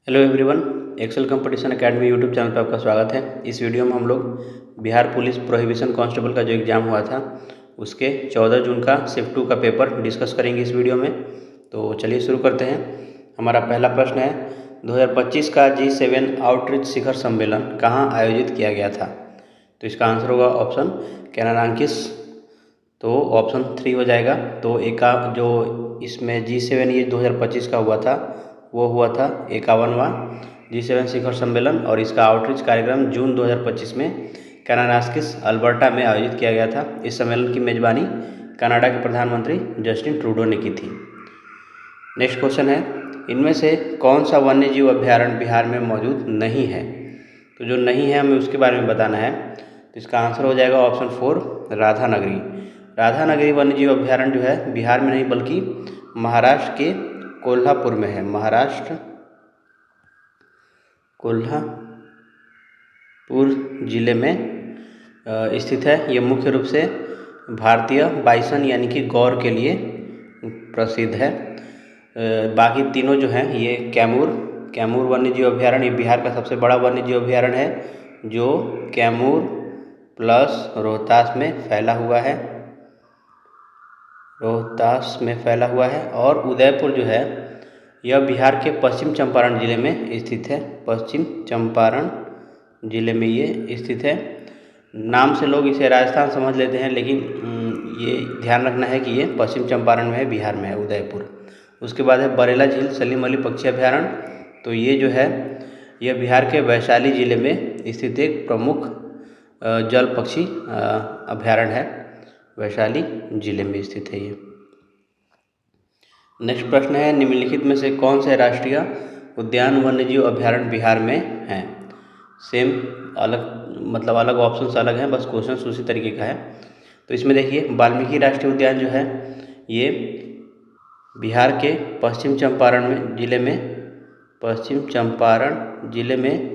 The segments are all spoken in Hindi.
Hello everyone, Excel Competition Academy YouTube channel पर आपका स्वागत है। इस वीडियो में हम लोग बिहार पुलिस प्रोहिबिशन कांस्टेबल का जो एग्ज़ाम हुआ था उसके 14 जून का शिफ्ट 2 का पेपर डिस्कस करेंगे इस वीडियो में। तो चलिए शुरू करते हैं। हमारा पहला प्रश्न है 2025 का G7 आउटरीच शिखर सम्मेलन कहाँ आयोजित किया गया था। तो इसका आंसर होगा ऑप्शन कैनानाकिस, तो ऑप्शन 3 हो जाएगा। तो जो इसमें G7 ये 2025 का हुआ था वो हुआ था 51वां G7 शिखर सम्मेलन, और इसका आउटरीच कार्यक्रम जून 2025 में कैनानाकिस अल्बर्टा में आयोजित किया गया था। इस सम्मेलन की मेजबानी कनाडा के प्रधानमंत्री जस्टिन ट्रूडो ने की थी। नेक्स्ट क्वेश्चन है, इनमें से कौन सा वन्यजीव अभ्यारण्य बिहार में मौजूद नहीं है। तो जो नहीं है हमें उसके बारे में बताना है। तो इसका आंसर हो जाएगा ऑप्शन 4 राधानगरी। राधानगरी वन्यजीव अभ्यारण्य जो है बिहार में नहीं बल्कि महाराष्ट्र के कोल्हापुर में है। महाराष्ट्र कोल्हापुर जिले में स्थित है। ये मुख्य रूप से भारतीय बाइसन यानी कि गौर के लिए प्रसिद्ध है। बाकी तीनों जो हैं ये कैमूर वन्यजीव अभ्यारण्य बिहार का सबसे बड़ा वन्यजीव अभ्यारण्य है, जो कैमूर प्लस रोहतास में फैला हुआ है। और उदयपुर जो है यह बिहार के पश्चिम चंपारण जिले में स्थित है। पश्चिम चंपारण जिले में ये स्थित है। नाम से लोग इसे राजस्थान समझ लेते हैं, लेकिन ये ध्यान रखना है कि ये पश्चिम चंपारण में है, बिहार में है, उदयपुर। उसके बाद है बरेला झील सलीम अली पक्षी अभ्यारण्य। तो ये जो है यह बिहार के वैशाली जिले में स्थित एक प्रमुख जल पक्षी अभ्यारण्य है। वैशाली जिले में स्थित है ये। नेक्स्ट प्रश्न है, निम्नलिखित में से कौन से राष्ट्रीय उद्यान वन्यजीव अभ्यारण्य बिहार में हैं। सेम अलग ऑप्शंस अलग हैं, बस क्वेश्चन उसी तरीके का है। तो इसमें देखिए वाल्मीकि राष्ट्रीय उद्यान जो है ये बिहार के पश्चिम चंपारण जिले में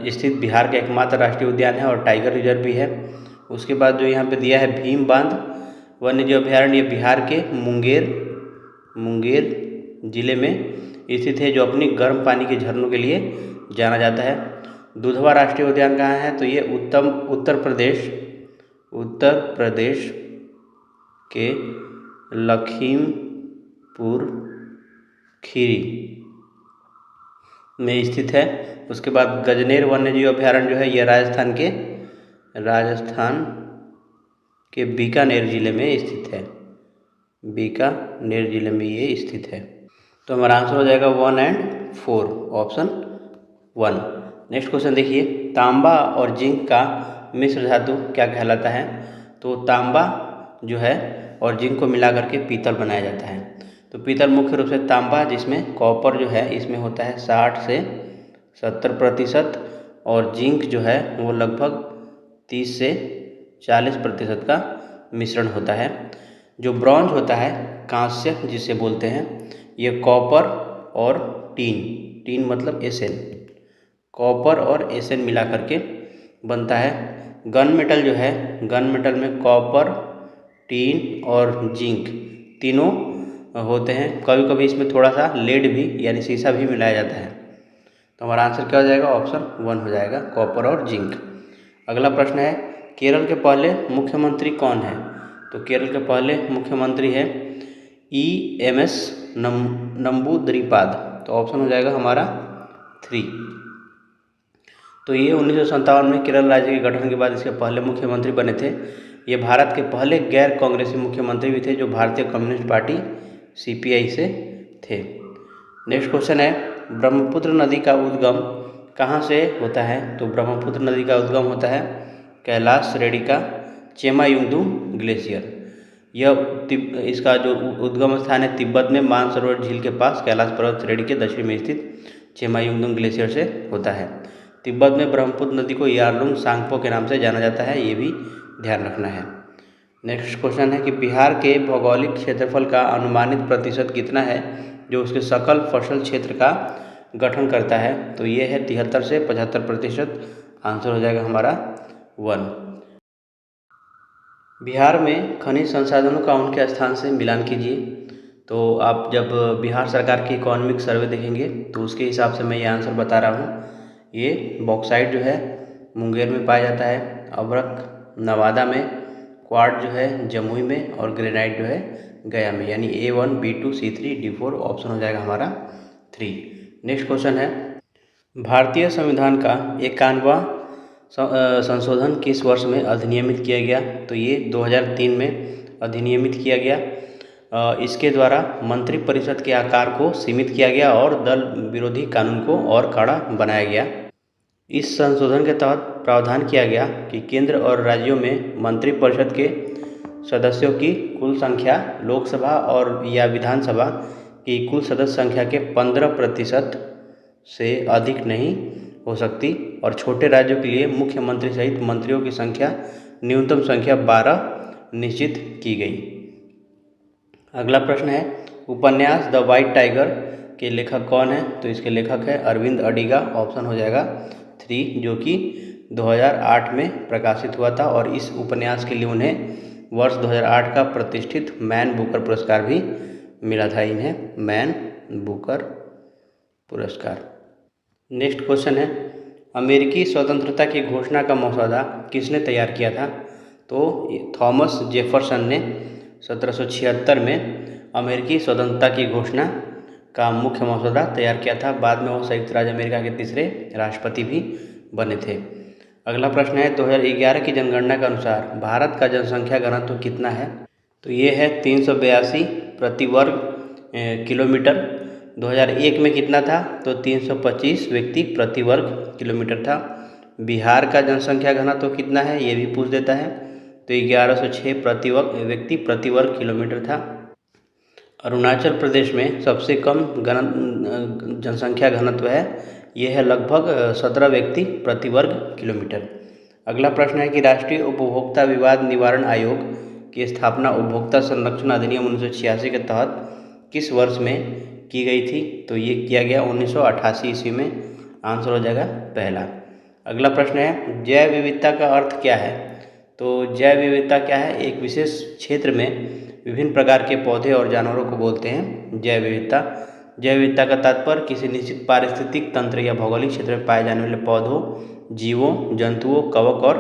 स्थित बिहार का एकमात्र राष्ट्रीय उद्यान है और टाइगर रिजर्व भी है। उसके बाद जो यहाँ पे दिया है भीम बांध वन्यजीव अभ्यारण्य, ये बिहार के मुंगेर जिले में स्थित है, जो अपनी गर्म पानी के झरनों के लिए जाना जाता है। दुधवा राष्ट्रीय उद्यान कहाँ है, तो ये उत्तर प्रदेश के लखीमपुर खीरी में स्थित है। उसके बाद गजनेर वन्यजीव अभ्यारण्य जो है यह राजस्थान के बीकानेर जिले में स्थित है। बीकानेर जिले में ये स्थित है। तो हमारा आंसर हो जाएगा 1 और 4, ऑप्शन 1। नेक्स्ट क्वेश्चन देखिए, तांबा और जिंक का मिश्र धातु क्या कहलाता है। तो तांबा जो है और जिंक को मिला करके पीतल बनाया जाता है। तो पीतल मुख्य रूप से तांबा, जिसमें कॉपर जो है इसमें होता है 60 से 70%, और जिंक जो है वो लगभग 30 से 40% का मिश्रण होता है। जो ब्रॉन्ज होता है, कांस्य जिसे बोलते हैं, ये कॉपर और टीन मतलब एसएन, कॉपर और एसएन मिला करके बनता है। गन मेटल जो है, गन मेटल में कॉपर, टीन और जिंक तीनों होते हैं। कभी कभी इसमें थोड़ा सा लेड भी यानी सीसा भी मिलाया जाता है। तो हमारा आंसर क्या हो जाएगा, ऑप्शन 1 हो जाएगा, कॉपर और जिंक। अगला प्रश्न है, केरल के पहले मुख्यमंत्री कौन है। तो केरल के पहले मुख्यमंत्री है EMS नंबूद्रिपाद। तो ऑप्शन हो जाएगा हमारा 3। तो ये 1957 में केरल राज्य के गठन के बाद इसके पहले मुख्यमंत्री बने थे। ये भारत के पहले गैर कांग्रेसी मुख्यमंत्री भी थे, जो भारतीय कम्युनिस्ट पार्टी CPI से थे। नेक्स्ट क्वेश्चन है, ब्रह्मपुत्र नदी का उद्गम कहाँ से होता है। तो ब्रह्मपुत्र नदी का उद्गम होता है कैलाश श्रेणी का चेमायुंगदुंग ग्लेशियर। इसका जो उद्गम स्थान है तिब्बत में मानसरोवर झील के पास कैलाश पर्वत श्रेणी के दक्षिण में स्थित चेमायुंगदुंग ग्लेशियर से होता है। तिब्बत में ब्रह्मपुत्र नदी को यारलुंग सांगपो के नाम से जाना जाता है, ये भी ध्यान रखना है। नेक्स्ट क्वेश्चन है कि बिहार के भौगोलिक क्षेत्रफल का अनुमानित प्रतिशत कितना है जो उसके सकल फसल क्षेत्र का गठन करता है। तो ये है 73 से 75%। आंसर हो जाएगा हमारा 1। बिहार में खनिज संसाधनों का उनके स्थान से मिलान कीजिए। तो आप जब बिहार सरकार की इकोनॉमिक सर्वे देखेंगे तो उसके हिसाब से मैं ये आंसर बता रहा हूँ। ये बॉक्साइट जो है मुंगेर में पाया जाता है, अभ्रक नवादा में, क्वार्ट जो है जमुई में और ग्रेनाइट जो है गया में। यानी A1 B2 C3 D4 option हो जाएगा हमारा 3। नेक्स्ट क्वेश्चन है, भारतीय संविधान का 51वां संशोधन किस वर्ष में अधिनियमित किया गया? तो ये 2003 में अधिनियमित किया गया। इसके द्वारा मंत्रिपरिषद के आकार को सीमित किया गया और दल विरोधी कानून को और कड़ा बनाया गया। इस संशोधन के तहत प्रावधान किया गया कि केंद्र और राज्यों में मंत्रिपरिषद के सदस्यों की कुल संख्या लोकसभा और या विधानसभा की कुल सदस्य संख्या के 15% से अधिक नहीं हो सकती और छोटे राज्यों के लिए मुख्यमंत्री सहित मंत्रियों की संख्या न्यूनतम संख्या 12 निश्चित की गई। अगला प्रश्न है, उपन्यास द वाइट टाइगर के लेखक कौन है? तो इसके लेखक है अरविंद अडिगा, ऑप्शन हो जाएगा 3, जो कि 2008 में प्रकाशित हुआ था और इस उपन्यास के लिए उन्हें वर्ष 2008 का प्रतिष्ठित मैन बुकर पुरस्कार भी मिला था। इन्हें मैन बुकर पुरस्कार। नेक्स्ट क्वेश्चन है, अमेरिकी स्वतंत्रता की घोषणा का मसौदा किसने तैयार किया था? तो थॉमस जेफरसन ने 1776 में अमेरिकी स्वतंत्रता की घोषणा का मुख्य मसौदा तैयार किया था। बाद में वो संयुक्त राज्य अमेरिका के तीसरे राष्ट्रपति भी बने थे। अगला प्रश्न है, 2011 की जनगणना के अनुसार भारत का जनसंख्या घनत्व कितना है? तो ये है 382 प्रति वर्ग किलोमीटर। 2001 में कितना था? तो 325 व्यक्ति प्रति वर्ग किलोमीटर था। बिहार का जनसंख्या घनत्व कितना है ये भी पूछ देता है, तो 1106 व्यक्ति प्रति वर्ग किलोमीटर था। अरुणाचल प्रदेश में सबसे कम जनसंख्या घनत्व है, ये है लगभग 17 व्यक्ति प्रति वर्ग किलोमीटर। अगला प्रश्न है कि राष्ट्रीय उपभोक्ता विवाद निवारण आयोग की स्थापना उपभोक्ता संरक्षण अधिनियम 1986 के तहत किस वर्ष में की गई थी? तो ये किया गया 1988 ईस्वी में। आंसर हो जाएगा पहला। अगला प्रश्न है, जैव विविधता का अर्थ क्या है? तो जैव विविधता क्या है? एक विशेष क्षेत्र में विभिन्न प्रकार के पौधे और जानवरों को बोलते हैं जैव विविधता। जैव विविधता का तात्पर्य किसी निश्चित पारिस्थितिक तंत्र या भौगोलिक क्षेत्र में पाए जाने वाले पौधों, जीवों, जंतुओं, कवक और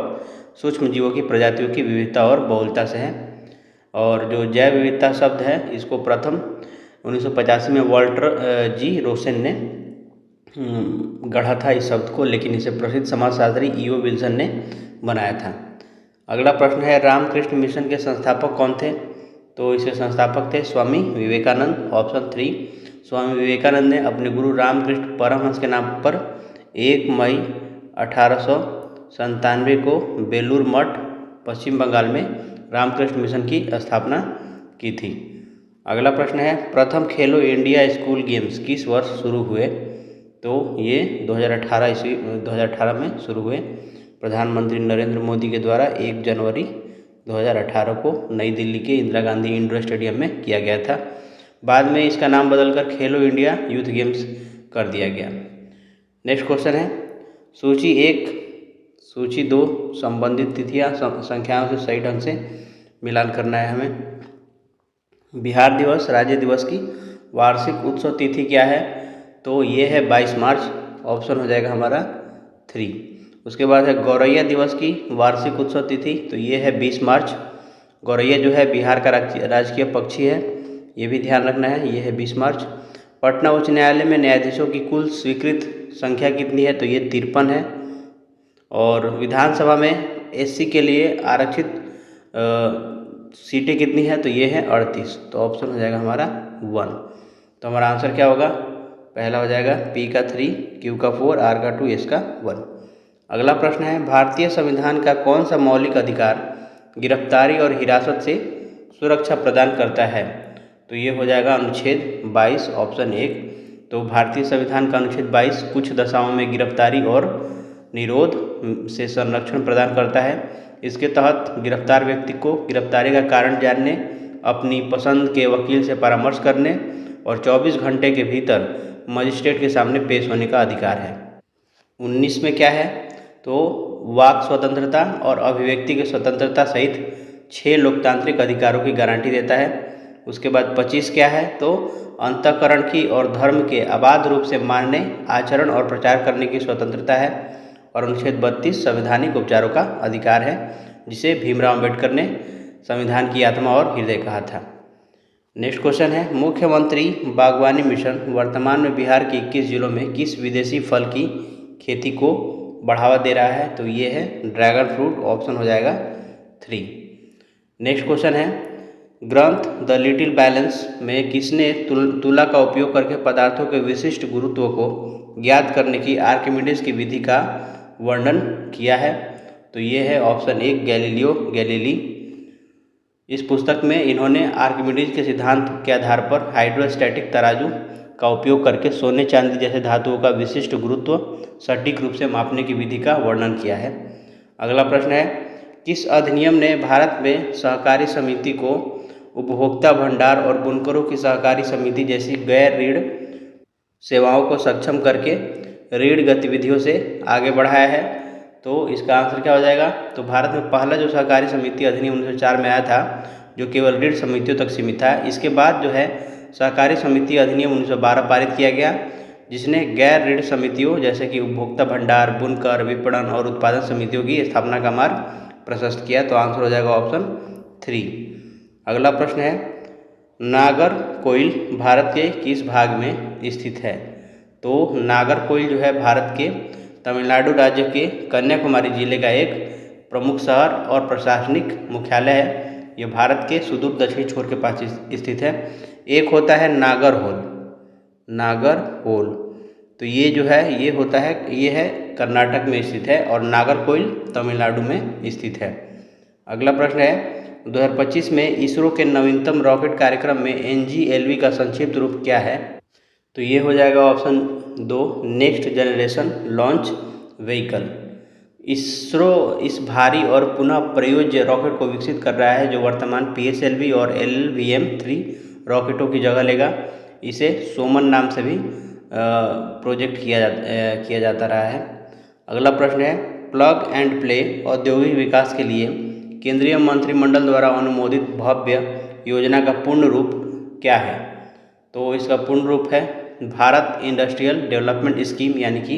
सूक्ष्म जीवों की प्रजातियों की विविधता और बहुलता से है। और जो जैव विविधता शब्द है इसको प्रथम 1985 में वाल्टर जी रोसेन ने गढ़ा था इस शब्द को, लेकिन इसे प्रसिद्ध समाजशास्त्री ईओ विल्सन ने बनाया था। अगला प्रश्न है, रामकृष्ण मिशन के संस्थापक कौन थे? तो इसके संस्थापक थे स्वामी विवेकानंद, ऑप्शन 3। स्वामी विवेकानंद ने अपने गुरु रामकृष्ण परमहंस के नाम पर 1 मई 1897 को बेलूर मठ, पश्चिम बंगाल में रामकृष्ण मिशन की स्थापना की थी। अगला प्रश्न है, प्रथम खेलो इंडिया स्कूल गेम्स किस वर्ष शुरू हुए? तो ये 2018 में शुरू हुए। प्रधानमंत्री नरेंद्र मोदी के द्वारा 1 जनवरी 2018 को नई दिल्ली के इंदिरा गांधी इंडोर स्टेडियम में किया गया था। बाद में इसका नाम बदलकर खेलो इंडिया यूथ गेम्स कर दिया गया। नेक्स्ट क्वेश्चन है, सूची 1 सूची 2 संबंधित तिथियां संख्याओं से सही ढंग से मिलान करना है हमें। बिहार दिवस राज्य दिवस की वार्षिक उत्सव तिथि क्या है? तो ये है 22 मार्च, ऑप्शन हो जाएगा हमारा 3। उसके बाद है गौरैया दिवस की वार्षिक उत्सव तिथि, तो ये है 20 मार्च। गौरैया जो है बिहार का राजकीय पक्षी है, ये भी ध्यान रखना है, ये है 20 मार्च। पटना उच्च न्यायालय में न्यायाधीशों की कुल स्वीकृत संख्या कितनी है? तो ये 53 है। और विधानसभा में एससी के लिए आरक्षित सीटें कितनी है? तो ये है 38, तो ऑप्शन हो जाएगा हमारा 1। तो हमारा आंसर क्या होगा? पहला हो जाएगा पी का 3, क्यू का 4, आर का 2, एस का 1। अगला प्रश्न है, भारतीय संविधान का कौन सा मौलिक अधिकार गिरफ्तारी और हिरासत से सुरक्षा प्रदान करता है? तो ये हो जाएगा अनुच्छेद 22, ऑप्शन 1। तो भारतीय संविधान का अनुच्छेद 22 कुछ दशाओं में गिरफ्तारी और निरोध से संरक्षण प्रदान करता है। इसके तहत गिरफ्तार व्यक्ति को गिरफ्तारी का कारण जानने, अपनी पसंद के वकील से परामर्श करने और 24 घंटे के भीतर मजिस्ट्रेट के सामने पेश होने का अधिकार है। 19 में क्या है? तो वाक स्वतंत्रता और अभिव्यक्ति की स्वतंत्रता सहित 6 लोकतांत्रिक अधिकारों की गारंटी देता है। उसके बाद 25 क्या है, तो अंतःकरण की और धर्म के अबाध रूप से मानने, आचरण और प्रचार करने की स्वतंत्रता है। और अनुच्छेद 32 संवैधानिक उपचारों का अधिकार है, जिसे भीमराव अम्बेडकर ने संविधान की आत्मा और हृदय कहा था। नेक्स्ट क्वेश्चन है, मुख्यमंत्री बागवानी मिशन वर्तमान में बिहार के 21 जिलों में किस विदेशी फल की खेती को बढ़ावा दे रहा है? तो ये है ड्रैगन फ्रूट, ऑप्शन हो जाएगा 3। नेक्स्ट क्वेश्चन है, ग्रंथ द लिटिल बैलेंस में किसने तुला का उपयोग करके पदार्थों के विशिष्ट गुरुत्व को ज्ञात करने की आर्किमिडीज की विधि का वर्णन किया है? तो ये है ऑप्शन 1 गैलीलियो गैलीली। इस पुस्तक में इन्होंने आर्किमिडीज के सिद्धांत के आधार पर हाइड्रोस्टैटिक तराजू का उपयोग करके सोने चांदी जैसे धातुओं का विशिष्ट गुरुत्व सटीक रूप से मापने की विधि का वर्णन किया है। अगला प्रश्न है, किस अधिनियम ने भारत में सहकारी समिति को उपभोक्ता भंडार और बुनकरों की सहकारी समिति जैसी गैर ऋण सेवाओं को सक्षम करके ऋण गतिविधियों से आगे बढ़ाया है? तो इसका आंसर क्या हो जाएगा? तो भारत में पहला जो सहकारी समिति अधिनियम 1904 में आया था, जो केवल ऋण समितियों तक सीमित था। इसके बाद जो है सहकारी समिति अधिनियम 1912 पारित किया गया, जिसने गैर ऋण समितियों जैसे कि उपभोक्ता भंडार, बुनकर, विपणन और उत्पादन समितियों की स्थापना का मार्ग प्रशस्त किया। तो आंसर हो जाएगा ऑप्शन 3। अगला प्रश्न है, नागरकोइल भारत के किस भाग में स्थित है? तो नागरकोइल जो है भारत के तमिलनाडु राज्य के कन्याकुमारी जिले का एक प्रमुख शहर और प्रशासनिक मुख्यालय है। ये भारत के सुदूर दक्षिणी छोर के पास स्थित है। एक होता है नागरहोल, नागरहोल, तो ये जो है ये होता है, ये है कर्नाटक में स्थित है, और नागरकोइल तमिलनाडु में स्थित है। अगला प्रश्न है, 2025 में इसरो के नवीनतम रॉकेट कार्यक्रम में NGLV का संक्षिप्त रूप क्या है? तो ये हो जाएगा option 2 next generation launch vehicle. ISRO इस भारी और पुनः प्रयोज्य रॉकेट को विकसित कर रहा है, जो वर्तमान PSLV और LVM-3 रॉकेटों की जगह लेगा। इसे सोमन नाम से भी प्रोजेक्ट किया जाता रहा है। अगला प्रश्न है, प्लग एंड प्ले औद्योगिक विकास के लिए केंद्रीय मंत्रिमंडल द्वारा अनुमोदित भव्य योजना का पूर्ण रूप क्या है? तो इसका पूर्ण रूप है भारत इंडस्ट्रियल डेवलपमेंट स्कीम, यानी कि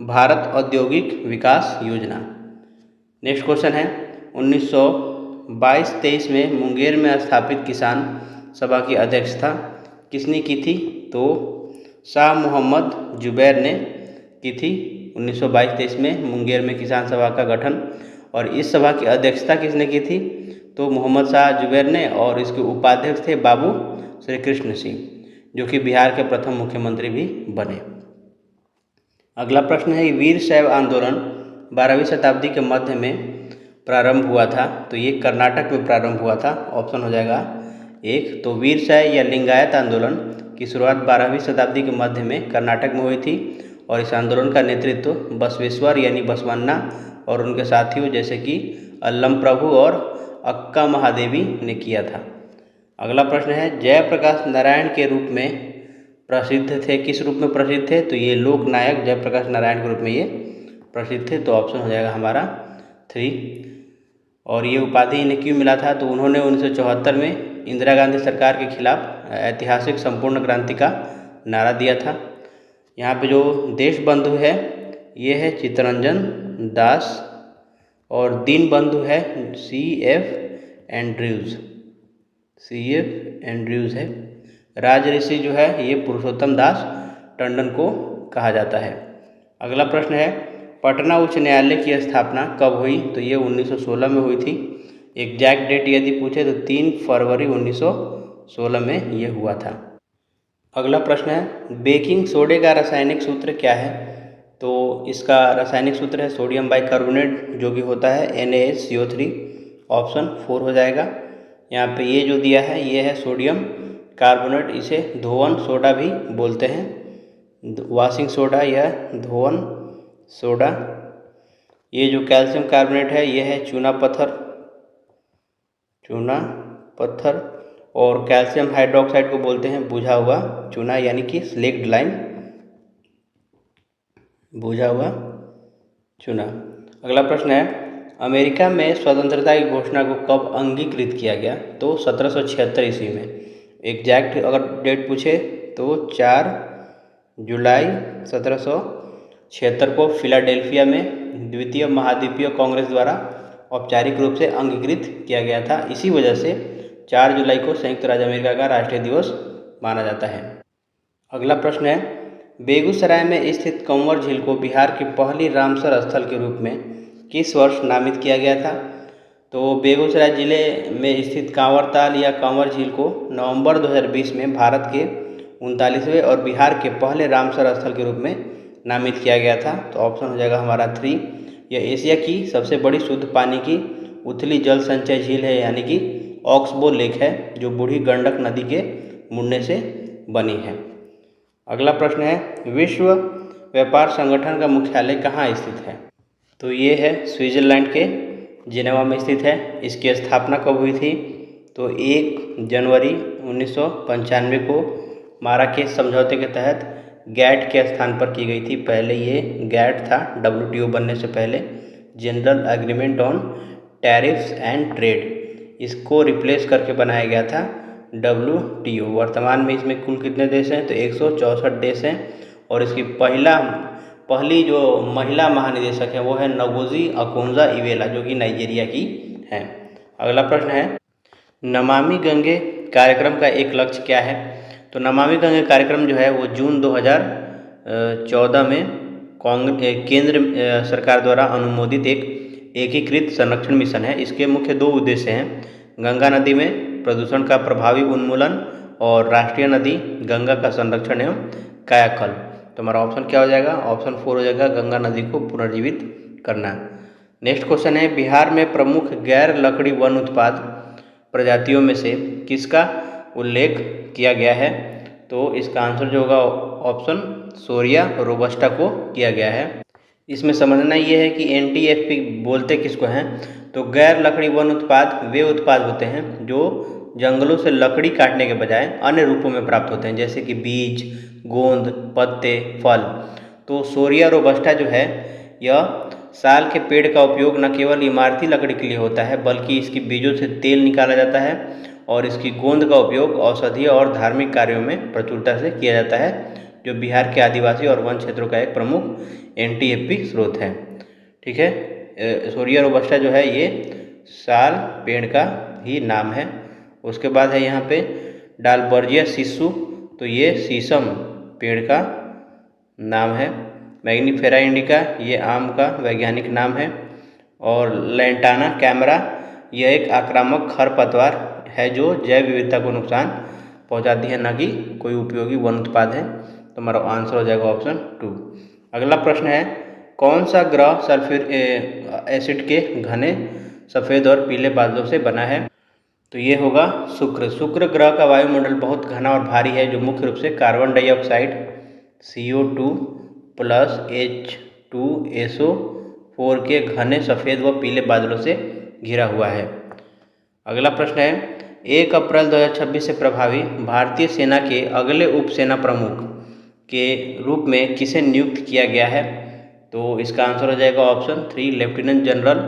भारत औद्योगिक विकास योजना। नेक्स्ट क्वेश्चन है, 1922-23 में मुंगेर में स्थापित किसान सभा की अध्यक्षता किसने की थी? तो शाह मोहम्मद जुबैर ने की थी। 1922-23 में मुंगेर में किसान सभा का गठन, और इस सभा की अध्यक्षता किसने की थी? तो मोहम्मद शाह जुबैर ने, और इसके उपाध्यक्ष थे बाबू श्री कृष्ण सिंह, जो कि बिहार के प्रथम मुख्यमंत्री भी बने। अगला प्रश्न है, वीर शैव आंदोलन 12वीं शताब्दी के मध्य में प्रारंभ हुआ था। तो ये कर्नाटक में प्रारंभ हुआ था, ऑप्शन हो जाएगा 1। तो वीर शैव या लिंगायत आंदोलन की शुरुआत 12वीं शताब्दी के मध्य में कर्नाटक में हुई थी, और इस आंदोलन का नेतृत्व बसवेश्वर यानी बसवन्ना और उनके साथियों जैसे कि अल्लम प्रभु और अक्का महादेवी ने किया था। अगला प्रश्न है, जयप्रकाश नारायण के रूप में प्रसिद्ध थे, किस रूप में प्रसिद्ध थे? तो ये लोक नायक जयप्रकाश नारायण के रूप में ये प्रसिद्ध थे। तो ऑप्शन हो जाएगा हमारा 3। और ये उपाधि इन्हें क्यों मिला था? तो उन्होंने 1974 में इंदिरा गांधी सरकार के खिलाफ ऐतिहासिक संपूर्ण क्रांति का नारा दिया था। यहाँ पे जो देश बंधु है ये है चित्तरंजन दास, और दीन बंधु है CF एंड्रयूज है। राजऋषि जो है ये पुरुषोत्तम दास टंडन को कहा जाता है। अगला प्रश्न है, पटना उच्च न्यायालय की स्थापना कब हुई? तो ये 1916 में हुई थी। एग्जैक्ट डेट यदि पूछे तो 3 फरवरी 1916 में ये हुआ था। अगला प्रश्न है, बेकिंग सोडे का रासायनिक सूत्र क्या है? तो इसका रासायनिक सूत्र है सोडियम बाइकार्बोनेट, जो कि होता है NaHCO3, ऑप्शन 4 हो जाएगा। यहाँ पे ये जो दिया है ये है सोडियम कार्बोनेट, इसे धोवन सोडा भी बोलते हैं, वॉशिंग सोडा या धोवन सोडा। ये जो कैल्शियम कार्बोनेट है ये है चूना पत्थर, और कैल्शियम हाइड्रोक्साइड को बोलते हैं बुझा हुआ चूना, यानी कि स्लेक्ड लाइम, बुझा हुआ चूना। अगला प्रश्न है, अमेरिका में स्वतंत्रता की घोषणा को कब अंगीकृत किया गया? तो 1776 ईस्वी में। एग्जैक्ट अगर डेट पूछे तो 4 जुलाई 1776 को फिलाडेल्फिया में द्वितीय महाद्वीपीय कांग्रेस द्वारा औपचारिक रूप से अंगीकृत किया गया था। इसी वजह से 4 जुलाई को संयुक्त राज्य अमेरिका का राष्ट्रीय दिवस माना जाता है। अगला प्रश्न है, बेगूसराय में स्थित कंवर झील को बिहार की पहली रामसर स्थल के रूप में किस वर्ष नामित किया गया था? तो बेगूसराय जिले में स्थित कांवरताल या कंवर झील को नवंबर 2020 में भारत के 39वें और बिहार के पहले रामसर स्थल के रूप में नामित किया गया था। तो ऑप्शन हो जाएगा हमारा 3। यह एशिया की सबसे बड़ी शुद्ध पानी की उथली जल संचय झील है, यानी कि ऑक्सबो लेक है, जो बूढ़ी गंडक नदी के मुड़ने से बनी है। अगला प्रश्न है, विश्व व्यापार संगठन का मुख्यालय कहाँ स्थित है? तो ये है स्विट्जरलैंड के जिनेवा में स्थित है। इसकी स्थापना कब हुई थी? तो 1 जनवरी 1995 को माराकेच समझौते के तहत गैट के स्थान पर की गई थी। पहले ये गैट था, WTO बनने से पहले, general agreement on tariffs and trade. इसको रिप्लेस करके बनाया गया था WTO। वर्तमान में इसमें कुल कितने देश हैं? तो 164 देश हैं। और इसकी पहली जो महिला महानिदेशक है वो है नगोजी ओकोंजो-इवेला, जो कि नाइजीरिया की हैं। अगला प्रश्न है, नमामि गंगे कार्यक्रम का एक लक्ष्य क्या है? तो नमामि गंगे कार्यक्रम जो है वो जून 2014 में केंद्र सरकार द्वारा अनुमोदित एक एकीकृत संरक्षण मिशन है। इसके मुख्य 2 उद्देश्य हैं, गंगा नदी में प्रदूषण का प्रभावी उन्मूलन और राष्ट्रीय नदी गंगा का संरक्षण एवं कायाकल्प। तो हमारा ऑप्शन क्या हो जाएगा? ऑप्शन 4 हो जाएगा, गंगा नदी को पुनर्जीवित करना। नेक्स्ट क्वेश्चन है, बिहार में प्रमुख गैर लकड़ी वन उत्पाद प्रजातियों में से किसका उल्लेख किया गया है? तो इसका आंसर जो होगा ऑप्शन सोरिया रोबस्टा को किया गया है। इसमें समझना ये है कि NTFP बोलते किसको हैं? तो गैर लकड़ी वन उत्पाद वे उत्पाद होते हैं जो जंगलों से लकड़ी काटने के बजाय अन्य रूपों में प्राप्त होते हैं, जैसे कि बीज, गोंद, पत्ते, फल। तो सोरिया रोबस्टा जो है यह साल के पेड़ का उपयोग न केवल इमारती लकड़ी के लिए होता है, बल्कि इसकी बीजों से तेल निकाला जाता है और इसकी गोंद का उपयोग औषधीय और धार्मिक कार्यों में प्रचुरता से किया जाता है, जो बिहार के आदिवासी और वन क्षेत्रों का एक प्रमुख NTFP स्रोत है। ठीक है, सोरिया रोबस्टा जो है ये साल पेड़ का ही नाम है। उसके बाद है यहाँ पे डालबर्जिया सिसु, तो ये शीशम पेड़ का नाम है। मैग्नीफेरा इंडिका ये आम का वैज्ञानिक नाम है। और लैंटाना कैमरा यह एक आक्रामक खरपतवार है जो जैव विविधता को नुकसान पहुंचाती है, न कि कोई उपयोगी वन उत्पाद है। तो हमारा आंसर हो जाएगा ऑप्शन 2। अगला प्रश्न है, कौन सा ग्रह सल्फ्यूरिक एसिड के घने सफ़ेद और पीले बादलों से बना है? तो ये होगा शुक्र। शुक्र ग्रह का वायुमंडल बहुत घना और भारी है, जो मुख्य रूप से carbon dioxide CO2 plus H2SO4 के घने सफ़ेद व पीले बादलों से घिरा हुआ है। अगला प्रश्न है, 1 अप्रैल 2026 से प्रभावी भारतीय सेना के अगले उप सेना प्रमुख के रूप में किसे नियुक्त किया गया है? तो इसका आंसर हो जाएगा option 3, lieutenant general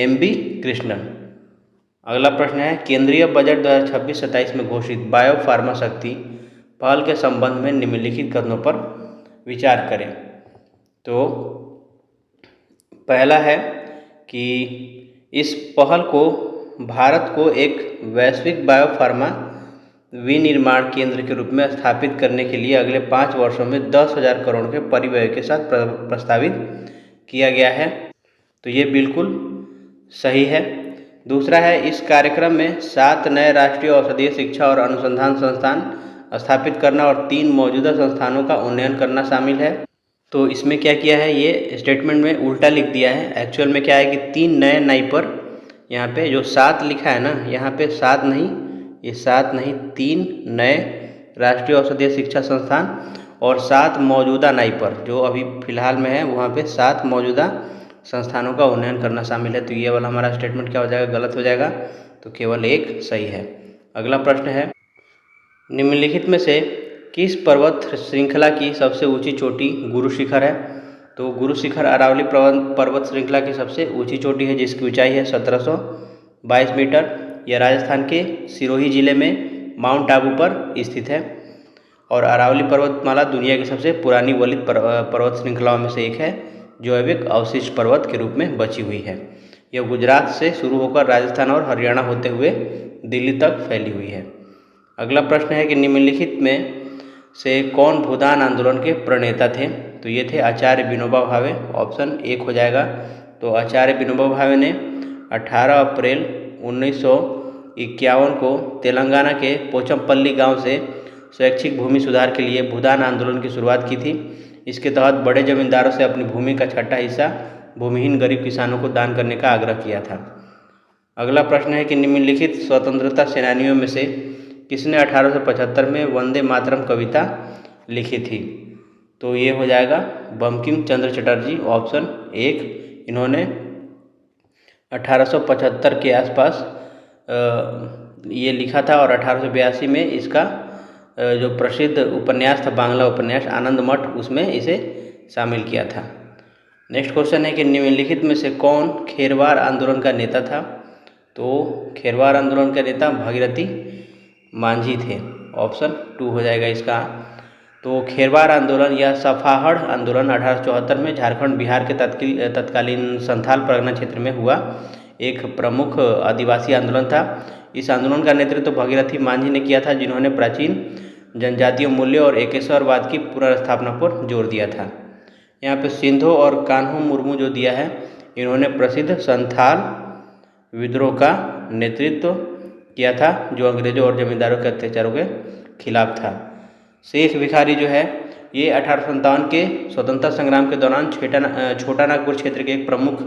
MB Krishnan. अगला प्रश्न है, केंद्रीय बजट 2026-27 में घोषित बायो फार्मा शक्ति पहल के संबंध में निम्नलिखित कथनों पर विचार करें। तो पहला है कि इस पहल को भारत को एक वैश्विक बायो फार्मा विनिर्माण केंद्र के रूप में स्थापित करने के लिए अगले 5 वर्षों में 10,000 करोड़ के परिव्यय के साथ प्रस्तावित किया गया है। तो ये बिल्कुल सही है। दूसरा है, इस कार्यक्रम में 7 नए राष्ट्रीय औषधीय शिक्षा और अनुसंधान संस्थान स्थापित करना और 3 मौजूदा संस्थानों का उन्नयन करना शामिल है। तो इसमें क्या किया है, ये स्टेटमेंट में उल्टा लिख दिया है। एक्चुअल में क्या है कि 3 नए नहीं पर यहाँ पे जो 7 लिखा है ना, यहाँ पे 7 नहीं, ये 7 नहीं 3 नए राष्ट्रीय औषधीय शिक्षा संस्थान और 7 मौजूदा नहीं पर जो अभी फिलहाल में है, वहाँ पे 7 मौजूदा संस्थानों का उन्नयन करना शामिल है। तो ये वाला हमारा स्टेटमेंट क्या हो जाएगा? गलत हो जाएगा। तो केवल एक सही है। अगला प्रश्न है, निम्नलिखित में से किस पर्वत श्रृंखला की सबसे ऊंची चोटी गुरु शिखर है? तो गुरु शिखर अरावली पर्वत श्रृंखला की सबसे ऊंची चोटी है, जिसकी ऊंचाई है 1722 मीटर। यह राजस्थान के सिरोही जिले में माउंट आबू पर स्थित है। और अरावली पर्वतमाला दुनिया की सबसे पुरानी वलित पर्वत श्रृंखलाओं में से एक है, जो अब एक अवशिष्ट पर्वत के रूप में बची हुई है। यह गुजरात से शुरू होकर राजस्थान और हरियाणा होते हुए दिल्ली तक फैली हुई है। अगला प्रश्न है कि निम्नलिखित में से कौन भूदान आंदोलन के प्रणेता थे? तो ये थे आचार्य विनोबा भावे, ऑप्शन 1 हो जाएगा। तो आचार्य विनोबा भावे ने 18 अप्रैल 1951 को तेलंगाना के पोचमपल्ली गांव से स्वैच्छिक भूमि सुधार के लिए भूदान आंदोलन की शुरुआत की थी। इसके तहत बड़े जमींदारों से अपनी भूमि का छठा हिस्सा भूमिहीन गरीब किसानों को दान करने का आग्रह किया था। अगला प्रश्न है कि निम्नलिखित स्वतंत्रता सेनानियों में से किसने 1875 में वंदे मातरम कविता लिखी थी? तो ये हो जाएगा बंकिम चंद्र चटर्जी, ऑप्शन 1। इन्होंने 1875 के आसपास ये लिखा था और 1882 में इसका जो प्रसिद्ध उपन्यास था, बांग्ला उपन्यास आनंद मठ, उसमें इसे शामिल किया था। नेक्स्ट क्वेश्चन है कि निम्नलिखित में से कौन खेरवार आंदोलन का नेता था? तो खेरवार आंदोलन का नेता भागीरथी मांझी थे, ऑप्शन 2 हो जाएगा इसका। तो खेरवार आंदोलन या सफाहड़ आंदोलन 1874 में झारखंड बिहार के तत्कालीन संथाल परगना क्षेत्र में हुआ एक प्रमुख आदिवासी आंदोलन था। इस आंदोलन का नेतृत्व भगीरथी मांझी ने किया था, जिन्होंने प्राचीन जनजातीय मूल्यों और एकेश्वरवाद की पुनर्स्थापना पर जोर दिया था। यहाँ पे सिंधो और कान्हो मुर्मू जो दिया है, इन्होंने प्रसिद्ध संथाल विद्रोह का नेतृत्व किया था, जो अंग्रेजों और जमींदारों के अत्याचारों के खिलाफ था। शेख भिखारी जो है, ये 1857 के स्वतंत्रता संग्राम के दौरान छोटा नागपुर क्षेत्र के एक प्रमुख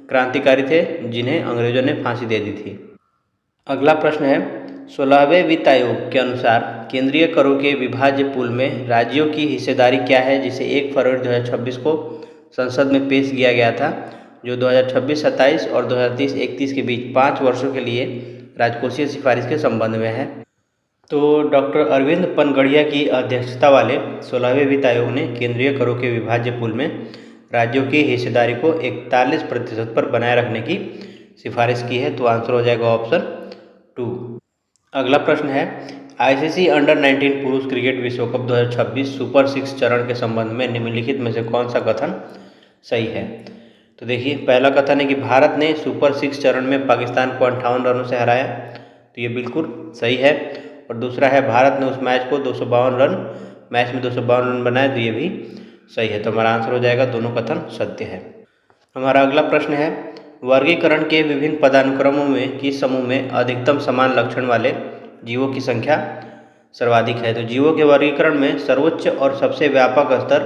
क्रांतिकारी थे, जिन्हें अंग्रेजों ने फांसी दे दी थी। अगला प्रश्न है 16वें वित्त आयोग के अनुसार केंद्रीय करों के विभाज्य पूल में राज्यों की हिस्सेदारी क्या है, जिसे 1 फरवरी 2026 को संसद में पेश किया गया था, जो 2026-27 और 2030-31 के बीच 5 वर्षों के लिए राजकोषीय सिफारिश के संबंध में है। तो डॉक्टर अरविंद पनगड़िया की अध्यक्षता वाले 16वें वित्त आयोग ने केंद्रीय करों के विभाज्य पूल में राज्यों की हिस्सेदारी को 41% पर बनाए रखने की सिफारिश की है। तो आंसर हो जाएगा ऑप्शन 2। अगला प्रश्न है आईसीसी अंडर-19 पुरुष क्रिकेट विश्व कप 2026 सुपर 6 चरण के संबंध में निम्नलिखित में से कौन सा कथन सही है? तो देखिए, पहला कथन है कि भारत ने सुपर 6 चरण में पाकिस्तान को 58 रनों से हराया, तो ये बिल्कुल सही है। और दूसरा है भारत ने उस मैच में 252 रन बनाए, तो ये भी सही है। तो हमारा आंसर हो जाएगा दोनों कथन सत्य है। हमारा अगला प्रश्न है वर्गीकरण के विभिन्न पदानुक्रमों में किस समूह में अधिकतम समान लक्षण वाले जीवों की संख्या सर्वाधिक है? तो जीवों के वर्गीकरण में सर्वोच्च और सबसे व्यापक स्तर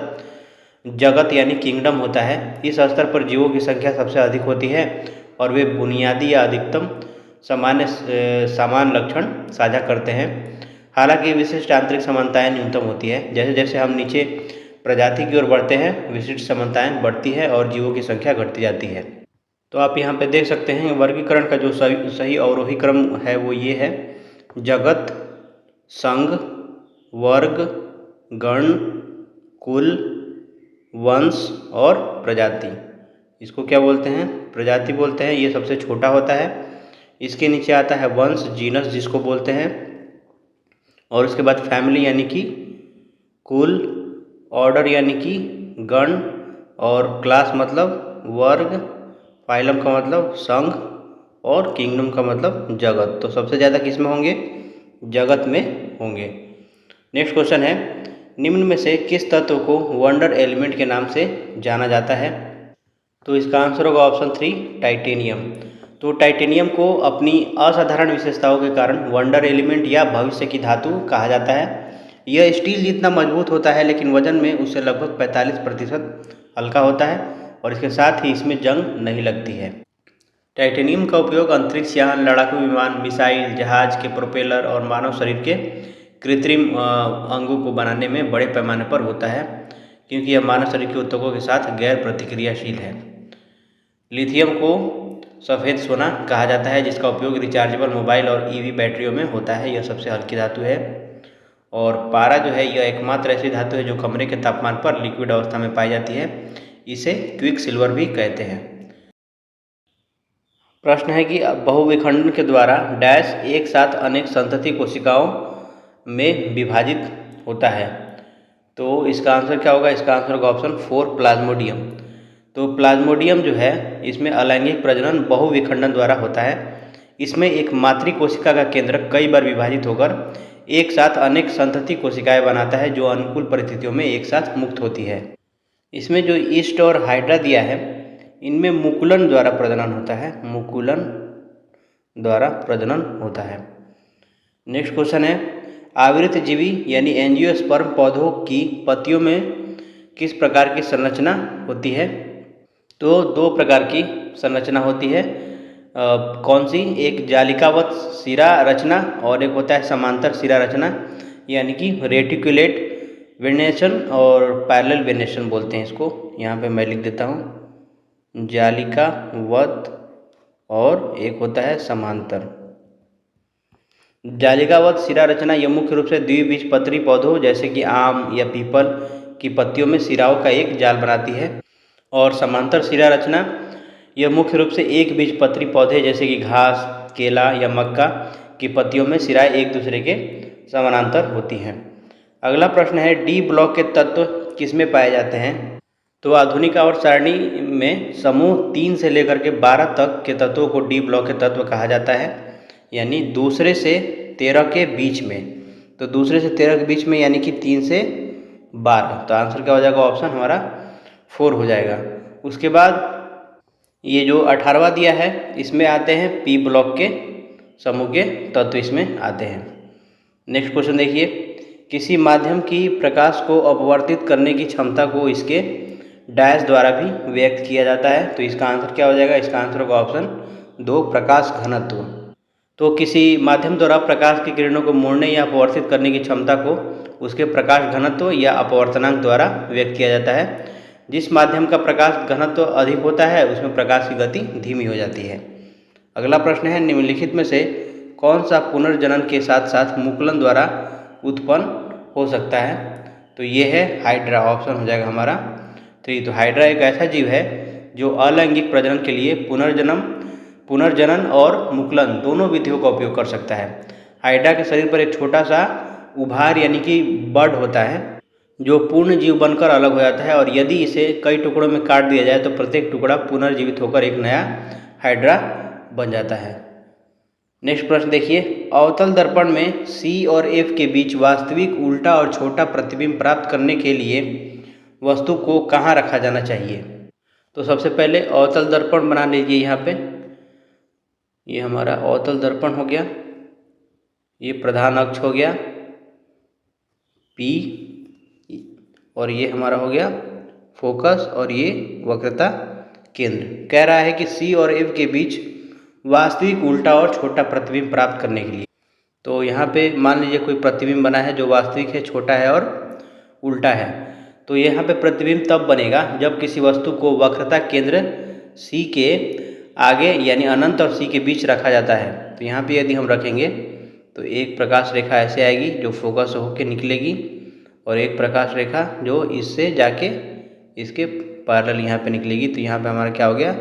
जगत यानी किंगडम होता है। इस स्तर पर जीवों की संख्या सबसे अधिक होती है और वे बुनियादी या अधिकतम समान लक्षण साझा करते हैं। हालांकि विशिष्ट आंतरिक समानताएं न्यूनतम होती है। जैसे जैसे हम नीचे प्रजाति की ओर बढ़ते हैं, विशिष्ट समानताएं बढ़ती है और जीवों की संख्या घटती जाती है। तो आप यहाँ पे देख सकते हैं वर्गीकरण का जो सही अवरोही क्रम है वो ये है: जगत, संघ, वर्ग, गण, कुल, वंश और प्रजाति। इसको क्या बोलते हैं? प्रजाति बोलते हैं। ये सबसे छोटा होता है। इसके नीचे आता है वंश, जीनस जिसको बोलते हैं, और उसके बाद फैमिली यानी कि कुल, ऑर्डर यानी कि गण, और क्लास मतलब वर्ग, फाइलम का मतलब संघ, और किंगडम का मतलब जगत। तो सबसे ज़्यादा किस में होंगे? जगत में होंगे। नेक्स्ट क्वेश्चन है निम्न में से किस तत्व को वंडर एलिमेंट के नाम से जाना जाता है? तो इसका आंसर होगा ऑप्शन 3 टाइटेनियम। तो टाइटेनियम को अपनी असाधारण विशेषताओं के कारण वंडर एलिमेंट या भविष्य की धातु कहा जाता है। यह स्टील जितना मजबूत होता है, लेकिन वजन में उससे लगभग 45% हल्का होता है और इसके साथ ही इसमें जंग नहीं लगती है। टाइटेनियम का उपयोग अंतरिक्ष यान, लड़ाकू विमान, मिसाइल, जहाज के प्रोपेलर और मानव शरीर के कृत्रिम अंगों को बनाने में बड़े पैमाने पर होता है, क्योंकि यह मानव शरीर के ऊतकों के साथ गैर प्रतिक्रियाशील है। लिथियम को सफ़ेद सोना कहा जाता है, जिसका उपयोग रिचार्जेबल मोबाइल और ईवी बैटरियों में होता है। यह सबसे हल्की धातु है। और पारा जो है यह एकमात्र ऐसी धातु है जो कमरे के तापमान पर लिक्विड अवस्था में पाई जाती है। इसे क्विक सिल्वर भी कहते हैं। प्रश्न है कि बहुविखंडन के द्वारा डैश एक साथ अनेक संतति कोशिकाओं में विभाजित होता है। तो इसका आंसर क्या होगा? इसका आंसर होगा ऑप्शन 4 प्लाज्मोडियम। तो प्लाज्मोडियम जो है इसमें अलैंगिक प्रजनन बहुविखंडन द्वारा होता है। इसमें एक मातृ कोशिका का केंद्र कई बार विभाजित होकर एक साथ अनेक संतति कोशिकाएं बनाता है जो अनुकूल परिस्थितियों में एक साथ मुक्त होती है। इसमें जो ईस्ट और हाइड्रा दिया है इनमें मुकुलन द्वारा प्रजनन होता है, मुकुलन द्वारा प्रजनन होता है। नेक्स्ट क्वेश्चन है आवृत जीवी यानी एंजियोस्पर्म पौधों की पत्तियों में किस प्रकार की संरचना होती है? तो दो प्रकार की संरचना होती है। कौन सी? एक जालिकावत शिरा रचना और एक होता है समांतर शिरा रचना, यानी कि रेटिकुलेट वेनेशन और पैरेलल वेनेशन बोलते हैं इसको। यहाँ पे मैं लिख देता हूँ, जालिकावत और एक होता है समांतर। जालिकावत शिरा रचना यह मुख्य रूप से द्विबीजपत्री पौधों जैसे कि आम या पीपल की पत्तियों में शिराओं का एक जाल बनाती है। और समांतर शिरा रचना यह मुख्य रूप से एक बीजपत्री पौधे जैसे कि घास, केला या मक्का की पत्तियों में शिराएं एक दूसरे के समानांतर होती हैं। अगला प्रश्न है डी ब्लॉक के तत्व किसमें पाए जाते हैं? तो आधुनिक आवर्त सारणी में समूह 3 से लेकर के 12 तक के तत्वों को डी ब्लॉक के तत्व कहा जाता है, यानी दूसरे से 13 के बीच में। तो दूसरे से 13 के बीच में यानी कि 3 से 12। तो आंसर क्या हो जाएगा? ऑप्शन हमारा 4 हो जाएगा। उसके बाद ये जो 18वां दिया है इसमें आते हैं पी ब्लॉक के समूह के तत्व इसमें आते हैं। नेक्स्ट क्वेश्चन देखिए, किसी माध्यम की प्रकाश को अपवर्तित करने की क्षमता को इसके डैश द्वारा भी व्यक्त किया जाता है। तो इसका आंसर क्या हो जाएगा? इसका आंसर होगा ऑप्शन 2 प्रकाश घनत्व। तो किसी माध्यम द्वारा प्रकाश की किरणों को मोड़ने या अपवर्तित करने की क्षमता को उसके प्रकाश घनत्व या अपवर्तनांक द्वारा व्यक्त किया जाता है। जिस माध्यम का प्रकाश घनत्व अधिक होता है उसमें प्रकाश की गति धीमी हो जाती है। अगला प्रश्न है निम्नलिखित में से कौन सा पुनर्जनन के साथ साथ मुकुलन द्वारा उत्पन्न हो सकता है? तो ये है हाइड्रा, ऑप्शन हो जाएगा हमारा 3। तो हाइड्रा एक ऐसा जीव है जो अलैंगिक प्रजनन के लिए पुनर्जनन और मुकुलन दोनों विधियों का उपयोग कर सकता है। हाइड्रा के शरीर पर एक छोटा सा उभार यानी कि बड होता है जो पूर्ण जीव बनकर अलग हो जाता है, और यदि इसे कई टुकड़ों में काट दिया जाए तो प्रत्येक टुकड़ा पुनर्जीवित होकर एक नया हाइड्रा बन जाता है। नेक्स्ट प्रश्न देखिए, अवतल दर्पण में C और F के बीच वास्तविक उल्टा और छोटा प्रतिबिंब प्राप्त करने के लिए वस्तु को कहाँ रखा जाना चाहिए? तो सबसे पहले अवतल दर्पण बना लीजिए। यहाँ पे ये हमारा अवतल दर्पण हो गया, ये प्रधान अक्ष हो गया P, और ये हमारा हो गया फोकस, और ये वक्रता केंद्र। कह रहा है कि C और F के बीच वास्तविक उल्टा और छोटा प्रतिबिंब प्राप्त करने के लिए। तो यहाँ पे मान लीजिए कोई प्रतिबिंब बना है जो वास्तविक है, छोटा है और उल्टा है। तो यहाँ पे प्रतिबिंब तब बनेगा जब किसी वस्तु को वक्रता केंद्र C के आगे यानी अनंत और C के बीच रखा जाता है। तो यहाँ पे यदि हम रखेंगे तो एक प्रकाश रेखा ऐसे आएगी जो फोकस होकर निकलेगी, और एक प्रकाश रेखा जो इससे जाके इसके पैरेलल यहाँ पे निकलेगी। तो यहाँ पे हमारा क्या हो गया?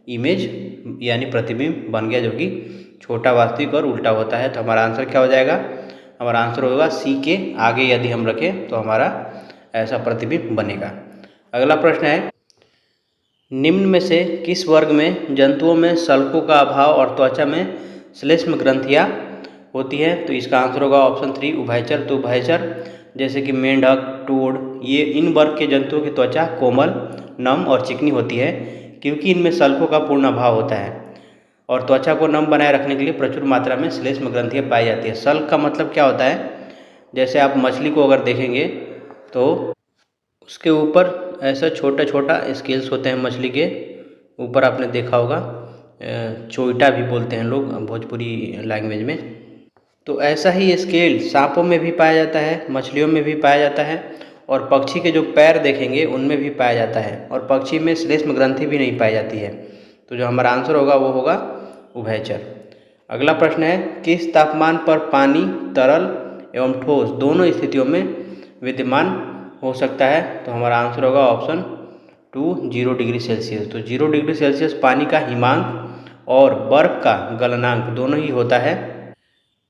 इमेज यानी प्रतिबिंब बन गया जो कि छोटा वास्तविक और उल्टा होता है। तो हमारा आंसर क्या हो जाएगा? हमारा आंसर होगा C के आगे यदि हम रखें तो हमारा ऐसा प्रतिबिंब बनेगा। अगला प्रश्न है निम्न में से किस वर्ग में जंतुओं में सल्कों का अभाव और त्वचा में श्लेष्म ग्रंथियाँ होती है? तो इसका आंसर होगा ऑप्शन 3 उभयचर। तो उभयचर जैसे कि मेंढक, टोड, ये इन वर्ग के जंतुओं की त्वचा कोमल, नम और चिकनी होती है क्योंकि इनमें सल्कों का पूर्ण अभाव होता है, और त्वचा को नम बनाए रखने के लिए प्रचुर मात्रा में श्लेष्म ग्रंथियाँ पाई जाती है। सल्क का मतलब क्या होता है? जैसे आप मछली को अगर देखेंगे तो उसके ऊपर ऐसा छोटा छोटा स्केल्स होते हैं मछली के ऊपर, आपने देखा होगा, चोइटा भी बोलते हैं लोग भोजपुरी लैंग्वेज में। तो ऐसा ही स्केल सांपों में भी पाया जाता है, मछलियों में भी पाया जाता है, और पक्षी के जो पैर देखेंगे उनमें भी पाया जाता है, और पक्षी में श्लेष्म ग्रंथि भी नहीं पाई जाती है। तो जो हमारा आंसर होगा वो होगा उभयचर। अगला प्रश्न है किस तापमान पर पानी तरल एवं ठोस दोनों स्थितियों में विद्यमान हो सकता है? तो हमारा आंसर होगा ऑप्शन टू 0 डिग्री सेल्सियस। तो 0 डिग्री सेल्सियस पानी का हिमांक और बर्फ का गलनांक दोनों ही होता है।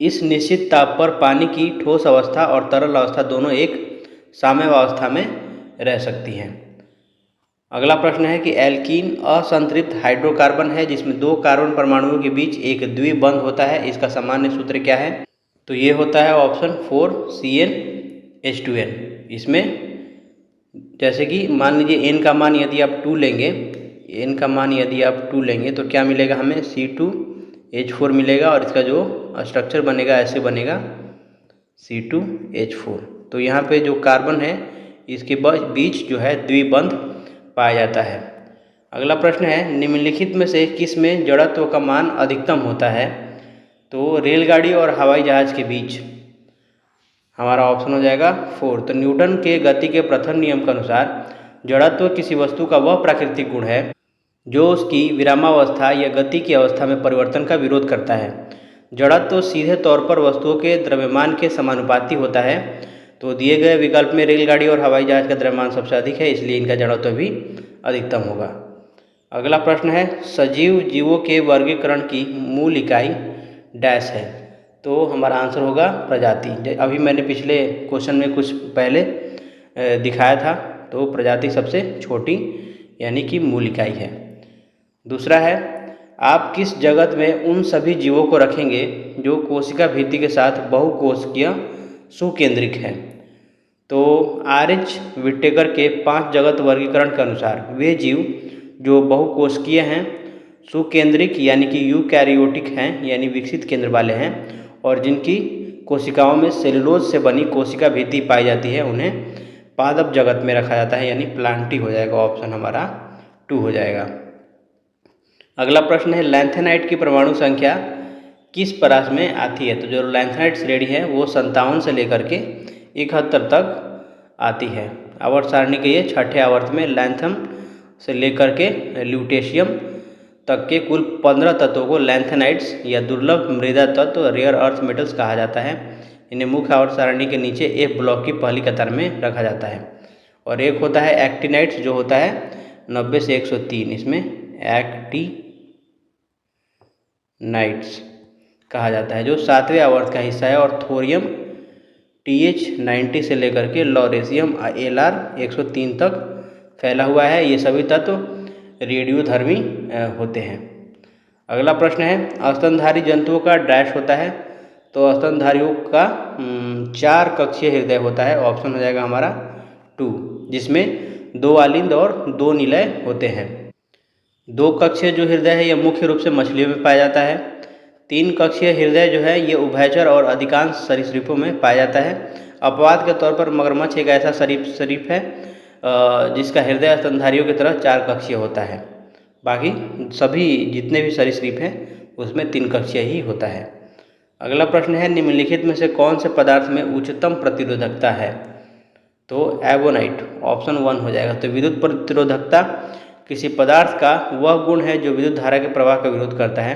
इस निश्चित ताप पर पानी की ठोस अवस्था और तरल अवस्था दोनों एक साम्यावस्था में रह सकती हैं। अगला प्रश्न है कि एल्कीन असंतृप्त हाइड्रोकार्बन है जिसमें 2 कार्बन परमाणुओं के बीच एक द्विबंध होता है। इसका सामान्य सूत्र क्या है? तो ये होता है ऑप्शन 4 CnH2n। इसमें जैसे कि मान लीजिए n का मान यदि आप 2 लेंगे, n का मान यदि आप 2 लेंगे तो क्या मिलेगा हमें? C2H4 मिलेगा और इसका जो स्ट्रक्चर बनेगा ऐसे बनेगा C2H4। तो यहाँ पे जो कार्बन है इसके बीच जो है द्विबंध पाया जाता है। अगला प्रश्न है निम्नलिखित में से किस में जड़त्व का मान अधिकतम होता है? तो रेलगाड़ी और हवाई जहाज के बीच हमारा ऑप्शन हो जाएगा 4। तो न्यूटन के गति के प्रथम नियम के अनुसार जड़त्व किसी वस्तु का वह प्राकृतिक गुण है जो उसकी विरामावस्था या गति की अवस्था में परिवर्तन का विरोध करता है। जड़त्व सीधे तौर पर वस्तुओं के द्रव्यमान के समानुपाती होता है। तो दिए गए विकल्प में रेलगाड़ी और हवाई जहाज का द्रव्यमान सबसे अधिक है, इसलिए इनका जड़त्व भी अधिकतम होगा। अगला प्रश्न है सजीव जीवों के वर्गीकरण की मूल इकाई डैश है। तो हमारा आंसर होगा प्रजाति। अभी मैंने पिछले क्वेश्चन में कुछ पहले दिखाया था, तो प्रजाति सबसे छोटी यानी कि मूल इकाई है। दूसरा है आप किस जगत में उन सभी जीवों को रखेंगे जो कोशिका भित्ति के साथ बहुकोशिकीय सुकेंद्रिक हैं? तो आर.एच. विटेकर के 5 जगत वर्गीकरण के अनुसार वे जीव जो बहुकोशिकीय हैं, सुकेंद्रिक यानी कि यूकैरियोटिक हैं यानी विकसित केंद्र वाले हैं, और जिनकी कोशिकाओं में सेलुलोज से बनी कोशिका भित्ति पाई जाती है उन्हें पादप जगत में रखा जाता है यानी प्लांटी हो जाएगा। ऑप्शन हमारा 2 हो जाएगा। अगला प्रश्न है लैंथेनाइट की परमाणु संख्या किस परास में आती है? तो जो लैंथेनाइट श्रेणी है वो 57 से लेकर के 71 तक आती है। आवर्त सारणी के ये 6ठे आवर्त में लैंथम से लेकर के ल्यूटेशियम तक के कुल 15 तत्वों को लैंथेनाइट्स या दुर्लभ मृदा तत्व रेयर अर्थ मेटल्स कहा जाता है। इन्हें मुख्य आवर्त सारणी के नीचे F ब्लॉक की पहली कतार में रखा जाता है। और एक होता है एक्टिनाइट्स जो होता है 90 से 103, इसमें एक्टिनाइट्स कहा जाता है जो 7वें आवर्त का हिस्सा है। और थोरियम TH90 से लेकर के लॉरेशियम LR 103 तक फैला हुआ है। ये सभी तत्व रेडियोधर्मी होते हैं। अगला प्रश्न है स्तनधारी जंतुओं का डैश होता है। तो स्तनधारियों का 4 कक्षीय हृदय होता है। ऑप्शन हो जाएगा हमारा 2, जिसमें 2 आलिंद और 2 निलय होते हैं। 2 कक्षीय जो हृदय है यह मुख्य रूप से मछलियों में पाया जाता है। 3 कक्षीय हृदय जो है ये उभयचर और अधिकांश सरीसृपों में पाया जाता है। अपवाद के तौर पर मगरमच्छ एक ऐसा सरीसृप है जिसका हृदय स्तनधारियों की तरह 4 कक्षीय होता है। बाकी सभी जितने भी सरीसृप हैं उसमें 3 कक्षीय ही होता है। अगला प्रश्न है निम्नलिखित में से कौन से पदार्थ में उच्चतम प्रतिरोधकता है? तो एबोनाइट ऑप्शन 1 हो जाएगा। तो विद्युत प्रतिरोधकता किसी पदार्थ का वह गुण है जो विद्युत धारा के प्रवाह का विरोध करता है।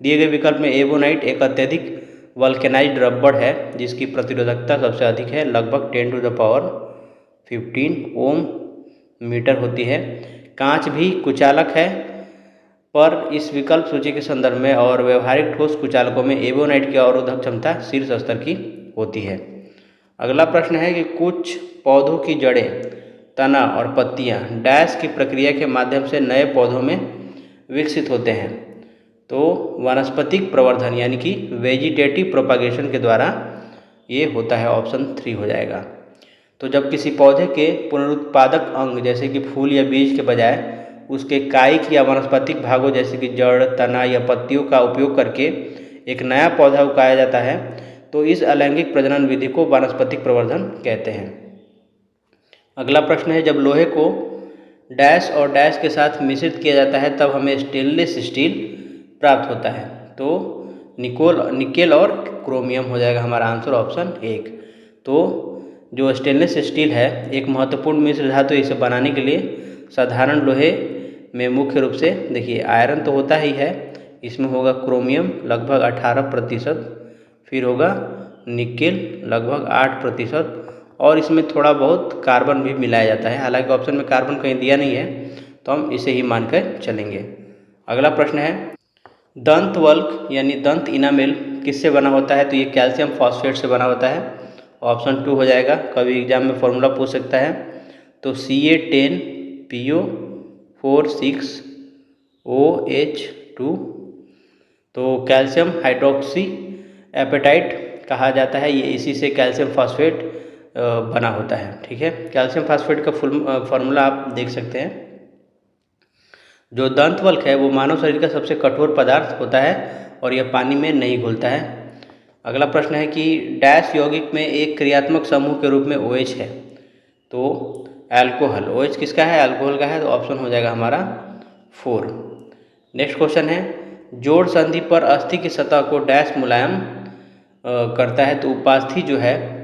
दिए गए विकल्प में एबोनाइट एक अत्यधिक वल्केनाइज्ड रबड़ है जिसकी प्रतिरोधकता सबसे अधिक है, लगभग 10⁻15 ओम मीटर होती है। कांच भी कुचालक है, पर इस विकल्प सूची के संदर्भ में और व्यवहारिक ठोस कुचालकों में एबोनाइट की अवरोधक क्षमता शीर्ष स्तर की होती है। अगला प्रश्न है कि कुछ पौधों की जड़ें, तना और पत्तियां डैश की प्रक्रिया के माध्यम से नए पौधों में विकसित होते हैं। तो वानस्पतिक प्रवर्धन यानी कि वेजिटेटिव प्रोपागेशन के द्वारा ये होता है। ऑप्शन 3 हो जाएगा। तो जब किसी पौधे के पुनरुत्पादक अंग जैसे कि फूल या बीज के बजाय उसके कायिक या वानस्पतिक भागों जैसे कि जड़, तना या पत्तियों का उपयोग करके एक नया पौधा उगाया जाता है तो इस अलैंगिक प्रजनन विधि को वानस्पतिक प्रवर्धन कहते हैं। अगला प्रश्न है जब लोहे को डैश और डैश के साथ मिश्रित किया जाता है तब हमें स्टेनलेस स्टील प्राप्त होता है। तो निकेल और क्रोमियम हो जाएगा हमारा आंसर ऑप्शन 1। तो जो स्टेनलेस स्टील है एक महत्वपूर्ण मिश्र धातु, इसे बनाने के लिए साधारण लोहे में मुख्य रूप से देखिए आयरन तो होता ही है, इसमें होगा क्रोमियम लगभग 18%, फिर होगा निकेल लगभग 8% और इसमें थोड़ा बहुत कार्बन भी मिलाया जाता है। हालांकि ऑप्शन में कार्बन कहीं दिया नहीं है, तो हम इसे ही मानकर चलेंगे। अगला प्रश्न है, दंत वल्क यानी दंत इनामेल किससे बना होता है? तो ये कैल्शियम फॉस्फेट से बना होता है। ऑप्शन 2 हो जाएगा। कभी एग्जाम में फॉर्मूला पूछ सकता है। तो Ca10PO4 6OH2। तो कैल्शियम हाइड्रोक्सी एपेटाइट कहा जाता है, ये इसी से कैल्शियम फॉस्फेट बना होता है। ठीक है, कैल्शियम फॉस्फेट का फुल फॉर्मूला आप देख सकते हैं। जो दंतवल्क है वो मानव शरीर का सबसे कठोर पदार्थ होता है और यह पानी में नहीं घुलता है। अगला प्रश्न है कि डैश यौगिक में एक क्रियात्मक समूह के रूप में OH है। तो अल्कोहल, OH किसका है? अल्कोहल का है। तो ऑप्शन हो जाएगा हमारा 4। नेक्स्ट क्वेश्चन है, जोड़ संधि पर अस्थि की सतह को डैश मुलायम करता है। तो उपास्थि जो है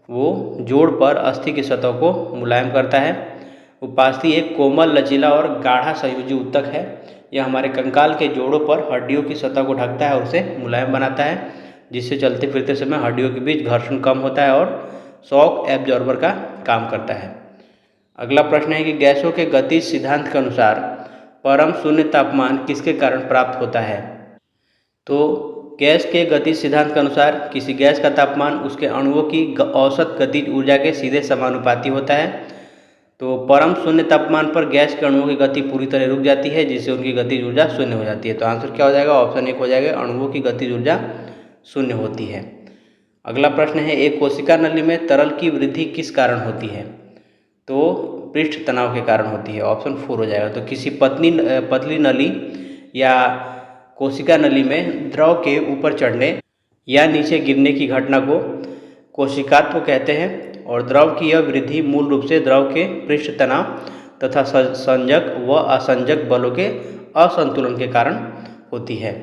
वो जोड़ पर अस्थि की सतह को मुलायम करता है। उपास्थि एक कोमल, लचीला और गाढ़ा संयोजी ऊतक है। यह हमारे कंकाल के जोड़ों पर हड्डियों की सतह को ढकता है और उसे मुलायम बनाता है, जिससे चलते फिरते समय हड्डियों के बीच घर्षण कम होता है और शॉक एब्जॉर्बर का काम करता है। अगला प्रश्न है कि गैसों के गतिज सिद्धांत के अनुसार परम शून्य तापमान किसके कारण प्राप्त होता है? तो गैस के गतिज सिद्धांत के अनुसार किसी गैस का तापमान उसके अणुओं की औसत गतिज ऊर्जा के सीधे समानुपाती होता है। तो परम शून्य तापमान पर गैस के अणुओं की गति पूरी तरह रुक जाती है, जिससे उनकी गतिज ऊर्जा शून्य हो जाती है। तो आंसर क्या हो जाएगा? ऑप्शन 1 हो जाएगा, अणुओं की गतिज ऊर्जा शून्य होती है। अगला प्रश्न है, एक कोशिका नली में तरल की वृद्धि किस कारण होती है? तो पृष्ठ तनाव के कारण होती है। ऑप्शन 4 हो जाएगा। तो किसी पतली नली या कोशिका नली में द्रव के ऊपर चढ़ने या नीचे गिरने की घटना को कोशिकात्व कहते हैं और द्रव की यह वृद्धि मूल रूप से द्रव के पृष्ठ तनाव तथा संजक व असंजक बलों के असंतुलन के कारण होती है।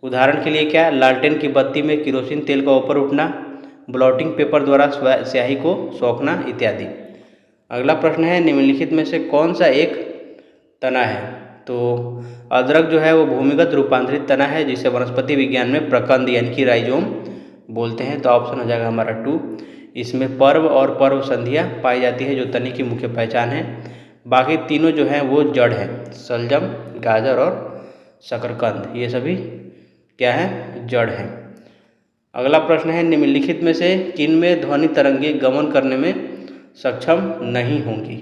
उदाहरण के लिए क्या? लालटेन की बत्ती में केरोसिन तेल का ऊपर उठना, ब्लॉटिंग पेपर द्वारा स्याही को सोखना इत्यादि। अगला प्रश्न है, निम्नलिखित में से कौन सा एक तना है? तो अदरक जो है वो भूमिगत रूपांतरित तना है, जिसे वनस्पति विज्ञान में प्रकंद यानी कि राइजोम बोलते हैं। तो ऑप्शन हो जाएगा हमारा 2। इसमें पर्व और पर्व संधियाँ पाई जाती है, जो तने की मुख्य पहचान है। बाकी तीनों जो हैं वो जड़ हैं, शलजम, गाजर और शकरकंद, ये सभी क्या है? जड़ हैं। अगला प्रश्न है, निम्नलिखित में से किन में ध्वनि तरंगें गमन करने में सक्षम नहीं होंगी?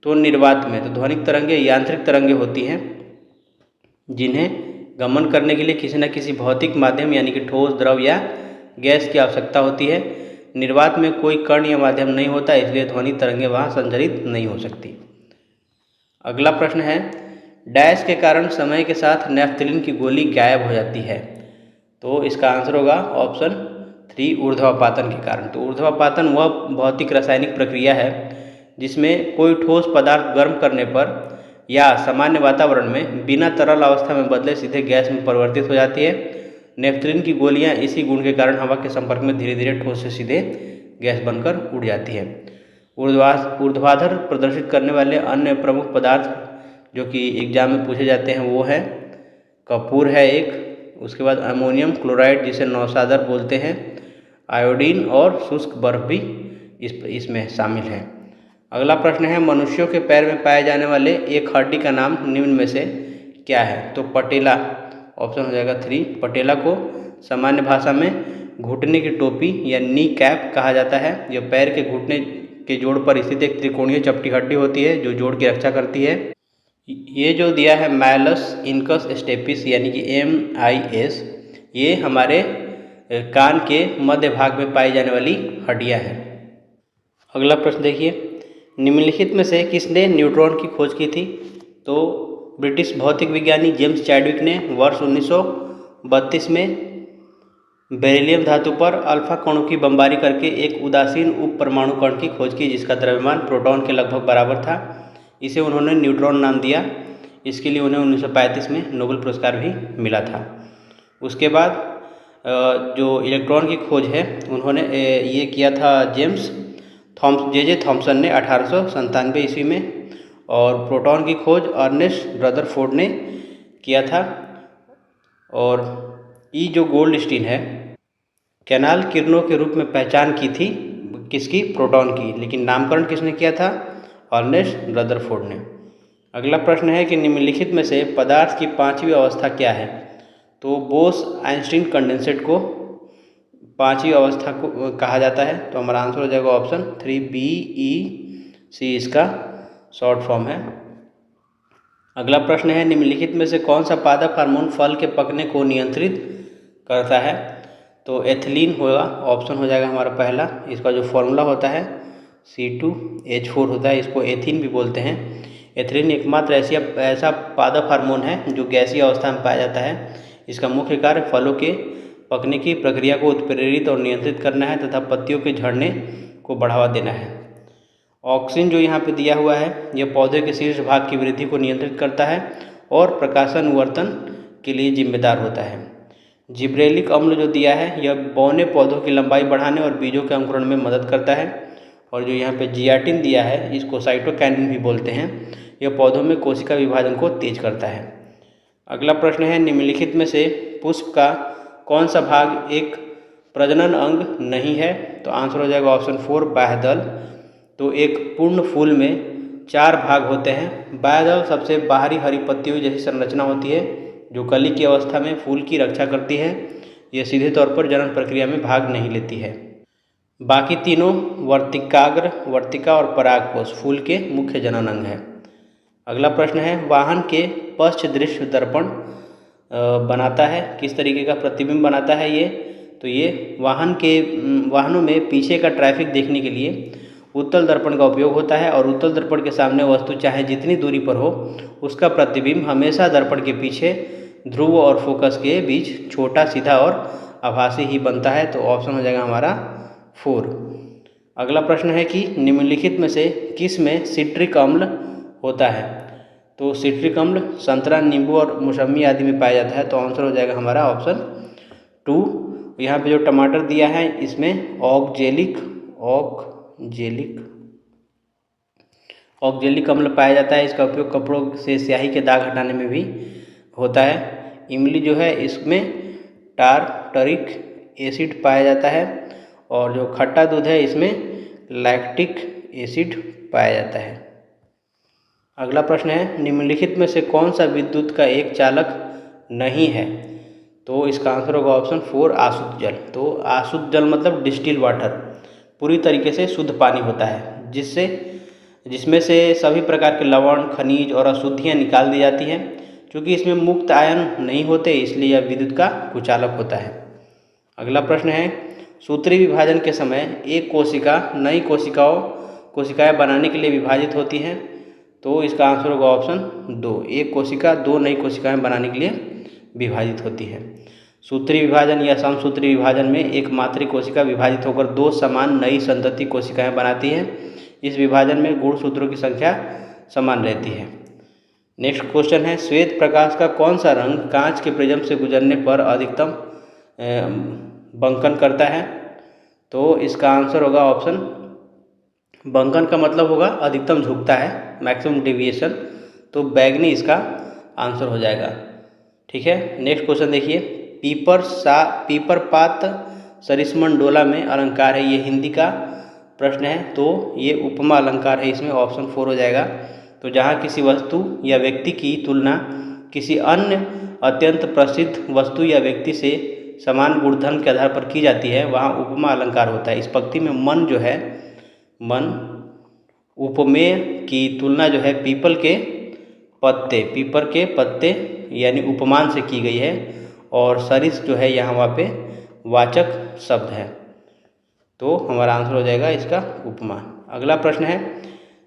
तो निर्वात में। तो ध्वनिक तरंगें यांत्रिक तरंगें होती हैं, जिन्हें गमन करने के लिए किसी न किसी भौतिक माध्यम यानी कि ठोस, द्रव या गैस की आवश्यकता होती है। निर्वात में कोई कण या माध्यम नहीं होता, इसलिए ध्वनि तरंगें वहाँ संचरित नहीं हो सकती। अगला प्रश्न है, डैश के कारण समय के साथ नैफ्थलीन की गोली गायब हो जाती है। तो इसका आंसर होगा ऑप्शन 3, ऊर्ध्वापातन के कारण। तो ऊर्ध्वापातन वह भौतिक रासायनिक प्रक्रिया है जिसमें कोई ठोस पदार्थ गर्म करने पर या सामान्य वातावरण में बिना तरल अवस्था में बदले सीधे गैस में परिवर्तित हो जाती है। नेफ्थलीन की गोलियां इसी गुण के कारण हवा के संपर्क में धीरे धीरे ठोस से सीधे गैस बनकर उड़ जाती है। ऊर्ध्वाधर प्रदर्शित करने वाले अन्य प्रमुख पदार्थ जो कि एग्जाम में पूछे जाते हैं वो है कपूर है एक, उसके बाद अमोनियम क्लोराइड जिसे नौसादर बोलते हैं, आयोडीन और शुष्क बर्फ भी इसमें शामिल है। अगला प्रश्न है, मनुष्यों के पैर में पाए जाने वाले एक हड्डी का नाम निम्न में से क्या है? तो पटेला, ऑप्शन हो जाएगा 3। पटेला को सामान्य भाषा में घुटने की टोपी या नी कैप कहा जाता है। यह पैर के घुटने के जोड़ पर स्थित एक त्रिकोणीय चपटी हड्डी होती है जो जोड़ की रक्षा करती है। ये जो दिया है मैलस इनकस स्टेपिस यानी कि MIS, ये हमारे कान के मध्य भाग में पाई जाने वाली हड्डियाँ हैं। अगला प्रश्न देखिए, निम्नलिखित में से किसने न्यूट्रॉन की खोज की थी? तो ब्रिटिश भौतिक विज्ञानी जेम्स चैडविक ने वर्ष 1932 में बेरिलियम धातु पर अल्फा कणों की बमबारी करके एक उदासीन उप परमाणु कण की खोज की जिसका द्रव्यमान प्रोटॉन के लगभग बराबर था। इसे उन्होंने न्यूट्रॉन नाम दिया। इसके लिए उन्हें 1935 में नोबेल पुरस्कार भी मिला था। उसके बाद जो इलेक्ट्रॉन की खोज है उन्होंने ये किया था J.J. थॉमसन ने 1897 ईस्वी में, और प्रोटॉन की खोज अर्नेस्ट रदरफोर्ड ने किया था। और जो गोल्डस्टीन है कैनाल किरणों के रूप में पहचान की थी किसकी? प्रोटॉन की, लेकिन नामकरण किसने किया था? अर्नेस्ट रदरफोर्ड ने। अगला प्रश्न है कि निम्नलिखित में से पदार्थ की पांचवी अवस्था क्या है। तो बोस आइंस्टीन कंडेंसेट को पांचवी अवस्था को कहा जाता है। तो हमारा आंसर हो जाएगा ऑप्शन 3BEC इसका शॉर्ट फॉर्म है। अगला प्रश्न है निम्नलिखित में से कौन सा पादप हार्मोन फल के पकने को नियंत्रित करता है। तो एथिलीन होगा, ऑप्शन हो जाएगा हमारा पहला। इसका जो फॉर्मूला होता है C2H4 होता है, इसको एथिन भी बोलते हैं। एथिलीन एकमात्र ऐसा पादप हार्मोन है जो गैसीय अवस्था में पाया जाता है। इसका मुख्य कार्य फलों के पकने की प्रक्रिया को उत्प्रेरित और नियंत्रित करना है तथा पत्तियों के झड़ने को बढ़ावा देना है। ऑक्सिन जो यहाँ पे दिया हुआ है यह पौधे के शीर्ष भाग की वृद्धि को नियंत्रित करता है और प्रकाशानुवर्तन के लिए जिम्मेदार होता है। जिब्रेलिक अम्ल जो दिया है यह बौने पौधों की लंबाई बढ़ाने और बीजों के अंकुरण में मदद करता है। और जो यहाँ पे जियाटिन दिया है इसको साइटोकाइनिन भी बोलते हैं, यह पौधों में कोशिका विभाजन को तेज करता है। अगला प्रश्न है निम्नलिखित में से पुष्प का कौन सा भाग एक प्रजनन अंग नहीं है। तो आंसर हो जाएगा ऑप्शन 4 बाह्यदल। तो एक पूर्ण फूल में 4 भाग होते हैं। बाह्यदल सबसे बाहरी हरी पत्तियों जैसी संरचना होती है जो कली की अवस्था में फूल की रक्षा करती है। यह सीधे तौर पर जनन प्रक्रिया में भाग नहीं लेती है। बाकी तीनों वर्तिकाग्र, वर्तिका और परागकोश फूल के मुख्य जनन अंग हैं। अगला प्रश्न है वाहन के पश्च दृश्य दर्पण बनाता है, किस तरीके का प्रतिबिंब बनाता है ये। तो ये वाहनों में पीछे का ट्रैफिक देखने के लिए उत्तल दर्पण का उपयोग होता है और उत्तल दर्पण के सामने वस्तु चाहे जितनी दूरी पर हो उसका प्रतिबिंब हमेशा दर्पण के पीछे ध्रुव और फोकस के बीच छोटा, सीधा और आभासी ही बनता है। तो ऑप्शन हो जाएगा हमारा 4। अगला प्रश्न है कि निम्नलिखित में से किस में सिट्रिक अम्ल होता है। तो सिट्रिक अम्ल संतरा, नींबू और मौसमी आदि में पाया जाता है। तो आंसर हो जाएगा हमारा ऑप्शन 2। यहाँ पे जो टमाटर दिया है इसमें ऑक्जेलिक अम्ल पाया जाता है। इसका उपयोग कपड़ों से स्याही के दाग हटाने में भी होता है। इमली जो है इसमें टारटरिक एसिड पाया जाता है और जो खट्टा दूध है इसमें लैक्टिक एसिड पाया जाता है। अगला प्रश्न है निम्नलिखित में से कौन सा विद्युत का एक चालक नहीं है। तो इसका आंसर होगा ऑप्शन 4 आशुद्ध जल। तो आशुद्ध जल मतलब डिस्टिल वाटर, पूरी तरीके से शुद्ध पानी होता है जिसमें से सभी प्रकार के लवण, खनिज और अशुद्धियाँ निकाल दी जाती हैं। क्योंकि इसमें मुक्त आयन नहीं होते इसलिए यह विद्युत का कुचालक होता है। अगला प्रश्न है सूत्री विभाजन के समय एक कोशिका नई कोशिकाएं बनाने के लिए विभाजित होती हैं। तो इसका आंसर होगा ऑप्शन 2, एक कोशिका 2 नई कोशिकाएं बनाने के लिए विभाजित होती है। सूत्री विभाजन या समसूत्री विभाजन में एक मातृ कोशिका विभाजित होकर 2 समान नई संतति कोशिकाएं बनाती है। इस विभाजन में गुणसूत्रों की संख्या समान रहती है। नेक्स्ट क्वेश्चन है श्वेत प्रकाश का कौन सा रंग कांच के प्रिज्म से गुजरने पर अधिकतम बंकन करता है। तो इसका आंसर होगा ऑप्शन, बंकन का मतलब होगा अधिकतम झुकता है, मैक्सिमम डेविएशन। तो बैगनी इसका आंसर हो जाएगा। ठीक है, नेक्स्ट क्वेश्चन देखिए पीपरपात सरिसमंडोला में अलंकार है, ये हिंदी का प्रश्न है। तो ये उपमा अलंकार है, इसमें ऑप्शन 4 हो जाएगा। तो जहाँ किसी वस्तु या व्यक्ति की तुलना किसी अन्य अत्यंत प्रसिद्ध वस्तु या व्यक्ति से समान गुणधर्म के आधार पर की जाती है वहाँ उपमा अलंकार होता है। इस पंक्ति में मन जो है, मन उपमेय की तुलना जो है पीपल के पत्ते यानी उपमान से की गई है और सरिस जो है यहाँ वहाँ पे वाचक शब्द है। तो हमारा आंसर हो जाएगा इसका उपमा। अगला प्रश्न है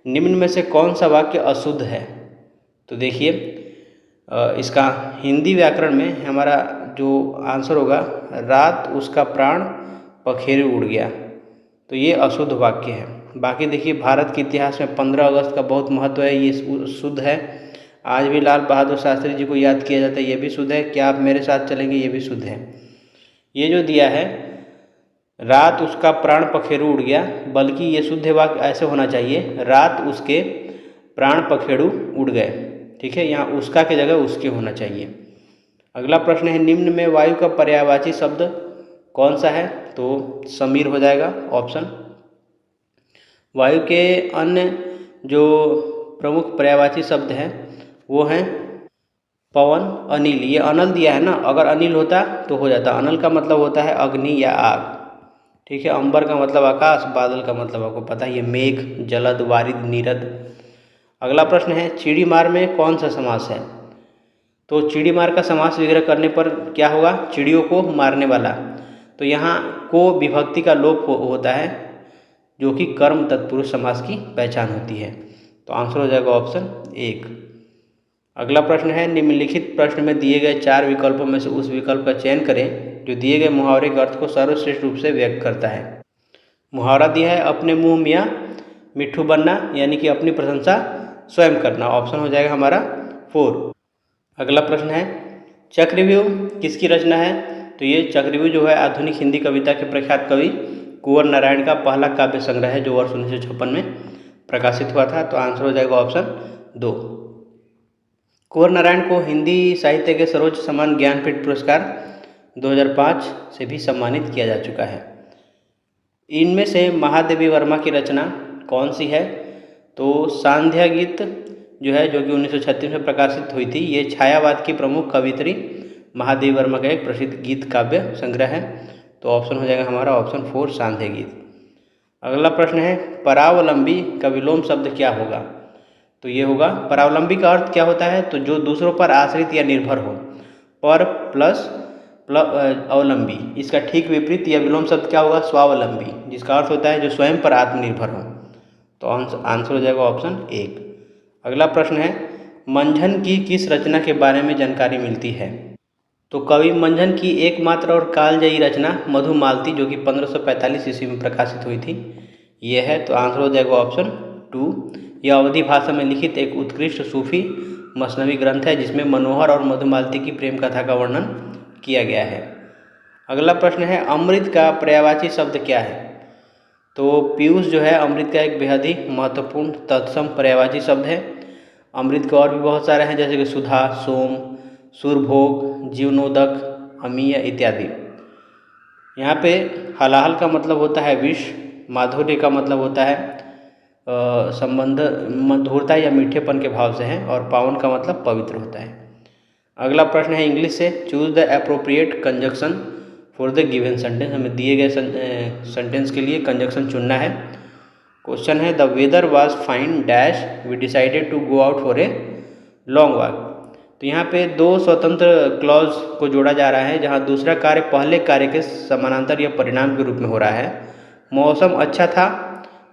निम्न में से कौन सा वाक्य अशुद्ध है। तो देखिए इसका हिंदी व्याकरण में हमारा जो आंसर होगा रात उसका प्राण पखेरु उड़ गया, तो ये अशुद्ध वाक्य है। बाकी देखिए भारत के इतिहास में 15 अगस्त का बहुत महत्व है, ये शुद्ध है। आज भी लाल बहादुर शास्त्री जी को याद किया जाता है, ये भी शुद्ध है। क्या आप मेरे साथ चलेंगे, ये भी शुद्ध है। ये जो दिया है रात उसका प्राण पखेरु उड़ गया, बल्कि ये शुद्ध वाक्य ऐसे होना चाहिए रात उसके प्राण पखेरु उड़ गए। ठीक है, यहाँ उसका के जगह उसके होना चाहिए। अगला प्रश्न है निम्न में वायु का पर्यायवाची शब्द कौन सा है। तो समीर हो जाएगा ऑप्शन। वायु के अन्य जो प्रमुख पर्यायवाची शब्द हैं वो हैं पवन, अनिल। ये अनल दिया है ना, अगर अनिल होता तो हो जाता। अनल का मतलब होता है अग्नि या आग, ठीक है। अंबर का मतलब आकाश, बादल का मतलब आपको पता ही है मेघ, जलद, वारिद, नीरद। अगला प्रश्न है चिड़ी मार में कौन सा समास है? तो चिड़ी मार का समास विग्रह करने पर क्या होगा? चिड़ियों को मारने वाला। तो यहाँ को विभक्ति का लोप होता है, जो कि कर्म तत्पुरुष समास की पहचान होती है। तो आंसर हो जाएगा ऑप्शन 1। अगला प्रश्न है निम्नलिखित प्रश्न में दिए गए 4 विकल्पों में से उस विकल्प का चयन करें जो दिए गए मुहावरे के अर्थ को सर्वश्रेष्ठ रूप से व्यक्त करता है। मुहावरा दिया है अपने मुंह मियाँ मिट्ठू बनना, यानी कि अपनी प्रशंसा स्वयं करना। ऑप्शन हो जाएगा हमारा 4। अगला प्रश्न है चक्रव्यूह किसकी रचना है? तो ये चक्रव्यूह जो है आधुनिक हिंदी कविता के प्रख्यात कवि कुंवर नारायण का पहला काव्य संग्रह है जो वर्ष 1956 में प्रकाशित हुआ था। तो आंसर हो जाएगा ऑप्शन 2। कुंवर नारायण को हिंदी साहित्य के सर्वोच्च सम्मान ज्ञानपीठ पुरस्कार 2005 से भी सम्मानित किया जा चुका है। इनमें से महादेवी वर्मा की रचना कौन सी है? तो सांध्या गीत जो है, जो कि 1936 में प्रकाशित हुई थी, ये छायावाद की प्रमुख कवित्री महादेवी वर्मा का एक प्रसिद्ध गीत काव्य संग्रह है। तो ऑप्शन हो जाएगा हमारा ऑप्शन 4 सांध्या गीत। अगला प्रश्न है परावलंबी का विलोम शब्द क्या होगा? तो ये होगा, परावलंबी का अर्थ क्या होता है? तो जो दूसरों पर आश्रित या निर्भर हो। पर प्लस अवलंबी, इसका ठीक विपरीत या विलोम शब्द क्या होगा? स्वावलंबी, जिसका अर्थ होता है जो स्वयं पर आत्मनिर्भर हो। तो आंसर हो जाएगा ऑप्शन 1। अगला प्रश्न है मंझन की किस रचना के बारे में जानकारी मिलती है? तो कवि मंझन की एकमात्र और कालजयी रचना मधुमालती, जो कि 1545 ईस्वी में प्रकाशित हुई थी, ये है। तो आंसर हो जाएगा ऑप्शन 2। यह अवधी भाषा में लिखित एक उत्कृष्ट सूफी मसनवी ग्रंथ है जिसमें मनोहर और मधुमालती की प्रेम कथा का वर्णन किया गया है। अगला प्रश्न है अमृत का पर्यायवाची शब्द क्या है? तो पीयूष जो है अमृत का एक बेहद ही महत्वपूर्ण तत्सम पर्यायवाची शब्द है। अमृत के और भी बहुत सारे हैं, जैसे कि सुधा, सोम, सुरभोग, जीवनोदक, अमीय इत्यादि। यहाँ पे हलाहल का मतलब होता है विष, माधुर्य का मतलब होता है संबंध, मधुरता या मीठेपन के भाव से है, और पावन का मतलब पवित्र होता है। अगला प्रश्न है इंग्लिश से choose the appropriate conjunction for the given sentence. हमें दिए गए सेंटेंस के लिए कंजक्शन चुनना है। क्वेश्चन है the weather was fine dash we decided to go out for a long walk. तो यहाँ पे 2 स्वतंत्र क्लॉज को जोड़ा जा रहा है, जहाँ दूसरा कार्य पहले कार्य के समानांतर या परिणाम के रूप में हो रहा है। मौसम अच्छा था,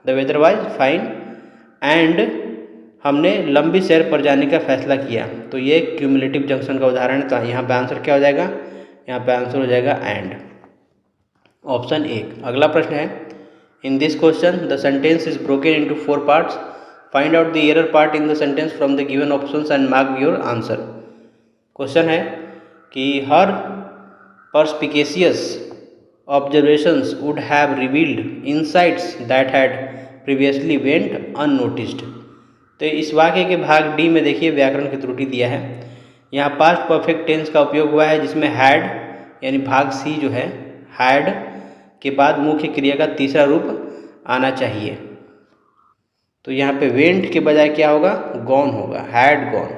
the weather was fine, and हमने लंबी सैर पर जाने का फैसला किया। तो ये क्यूमुलेटिव जंक्शन का उदाहरण है। तो यहाँ पे आंसर क्या हो जाएगा? यहाँ पे आंसर हो जाएगा एंड, ऑप्शन 1। अगला प्रश्न है in this question the sentence is broken into 4 parts, find out the error part in the sentence from the given options and mark your answer. Question है कि हर perspicacious observations would have revealed insights that had previously went unnoticed। तो इस वाक्य के भाग डी में देखिए व्याकरण की त्रुटि दिया है। यहाँ पास्ट परफेक्ट टेंस का उपयोग हुआ है जिसमें हैड, यानी भाग सी जो है हैड के बाद मुख्य क्रिया का तीसरा रूप आना चाहिए। तो यहाँ पे वेंट के बजाय क्या होगा? गॉन होगा, हैड गॉन।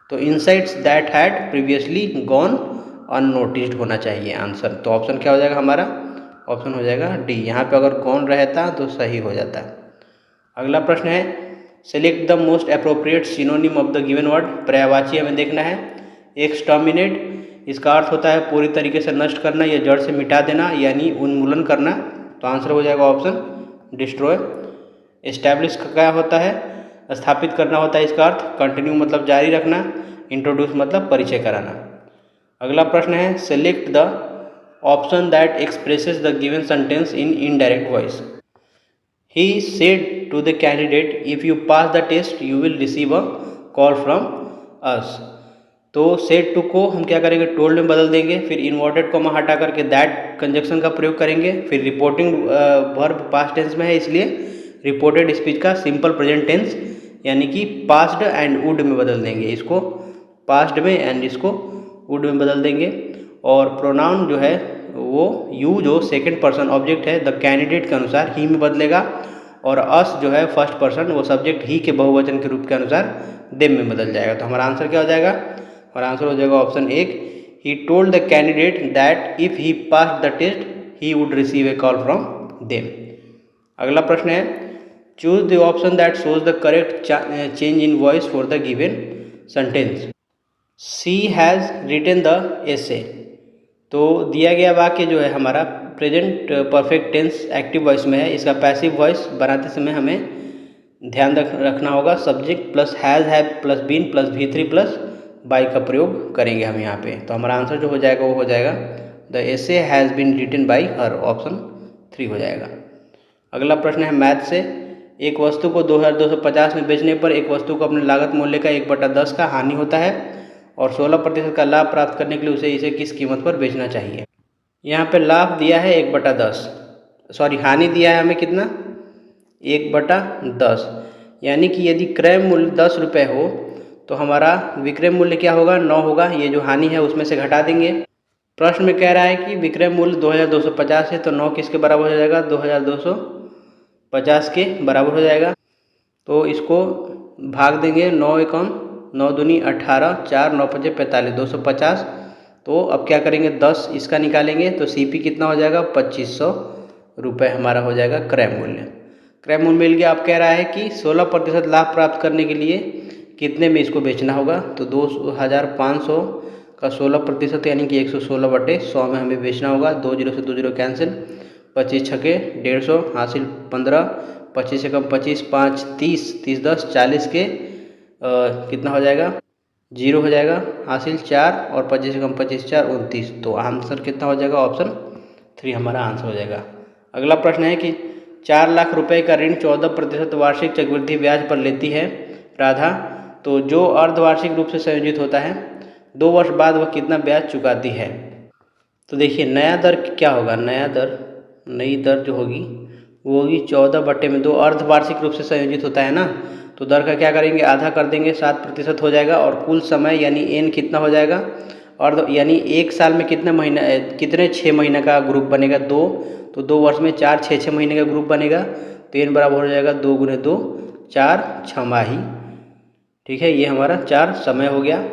तो insights that had previously gone unnoticed होना चाहिए आंसर। तो ऑप्शन क्या हो जाएगा हमारा? ऑप्शन हो जाएगा डी। यहाँ पे अगर गॉन रहता तो सही हो जाता। अगला प्रश्न है select the most appropriate synonym of the given word. पर्यायवाची हमें देखना है। एक्सटर्मिनेट, इसका अर्थ होता है पूरी तरीके से नष्ट करना या जड़ से मिटा देना, यानी उन्मूलन करना। तो आंसर हो जाएगा ऑप्शन डिस्ट्रॉय। एस्टैब्लिश का क्या होता है? स्थापित करना होता है इसका अर्थ। कंटिन्यू मतलब जारी रखना। इंट्रोड्यूस मतलब परिचय कराना। अगला प्रश्न है select the option that expresses the given sentence in indirect voice. He said to the candidate if you pass the test you will receive a call from us. तो सेड टू को हम क्या करेंगे? टोल्ड में बदल देंगे, फिर इन्वर्टेड कॉमा हटा करके दैट कंजक्शन का प्रयोग करेंगे, फिर रिपोर्टिंग वर्ब पास्ट टेंस में है इसलिए रिपोर्टेड स्पीच का सिंपल प्रेजेंट टेंस यानी कि पास्ट एंड वुड में बदल देंगे। इसको पास्ट में एंड इसको वुड में बदल देंगे। और प्रोनाउन जो है वो यू जो सेकंड पर्सन ऑब्जेक्ट है द कैंडिडेट के अनुसार ही में बदलेगा, और अस जो है फर्स्ट पर्सन वो सब्जेक्ट ही के बहुवचन के रूप के अनुसार देम में बदल जाएगा। तो हमारा आंसर क्या हो जाएगा? हमारा आंसर हो जाएगा option 1, he told the candidate that if he pass the test he would receive a call from them. अगला प्रश्न है, choose the option that shows the correct change in voice for the given sentence. C has written the essay. तो दिया गया वाक्य जो है हमारा present perfect tense active voice में है। इसका पैसिव वॉइस बनाते समय हमें ध्यान रखना होगा subject plus has have plus been plus V3 plus by का प्रयोग करेंगे हम यहाँ पे। तो हमारा आंसर जो हो जाएगा वो हो जाएगा the essay has been written by her, option 3 हो जाएगा। अगला प्रश्न है मैथ से, एक वस्तु को 2250 में बेचने पर एक वस्तु को अपने लागत मूल्य का 1/10 का हानि होता है और 16% का लाभ प्राप्त करने के लिए उसे इसे किस कीमत पर बेचना चाहिए। यहाँ पे लाभ दिया है 1/10, सॉरी हानि दिया है हमें कितना 1/10, यानी कि यदि क्रय मूल्य 10 रुपये हो तो हमारा विक्रय मूल्य क्या होगा 9 होगा। ये जो हानि है उसमें से घटा देंगे। प्रश्न में कह रहा है कि विक्रय मूल्य 2250 है तो 9 किसके बराबर हो जाएगा 2250 के बराबर हो जाएगा। तो इसको भाग देंगे 9 एकम 9 दूनी 18, 4 9 5 45 250। तो अब क्या करेंगे 10 इसका निकालेंगे तो CP कितना हो जाएगा 2500 रुपये हमारा हो जाएगा क्रय मूल्य। क्रय मूल्य मिल गया। अब कह रहा है कि 16% लाभ प्राप्त करने के लिए कितने में इसको बेचना होगा। तो 2500 का 16% यानी कि 116/100 में हमें बेचना होगा। 2 0 से 2 0 कैंसिल, 25 छके 150 हासिल 15, 25 से कम 25, 5 30, 30 10 40 के कितना हो जाएगा 0 हो जाएगा हासिल 4 और 25 से कम 25 4 29। तो आंसर कितना हो जाएगा ऑप्शन 3 हमारा आंसर हो जाएगा। अगला प्रश्न है कि 4 लाख रुपए का ऋण 14% वार्षिक चक्रवृद्धि ब्याज पर लेती है राधा, तो जो अर्धवार्षिक रूप से संयोजित होता है 2 वर्ष बाद वह कितना ब्याज चुकाती है। तो देखिए नया दर क्या होगा, नई दर जो होगी वो होगी 14/2। अर्धवार्षिक रूप से संयोजित होता है ना, तो दर का क्या करेंगे आधा कर देंगे 7% हो जाएगा। और कुल समय यानी n कितना हो जाएगा और यानी एक साल में कितने महीना कितने 6 महीने का ग्रुप बनेगा 2, तो 2 वर्ष में 4 6 महीने का ग्रुप बनेगा। तो n बराबर हो जाएगा 2 × 2 4 छमाही। ठीक है, ये हमारा 4 समय हो गया।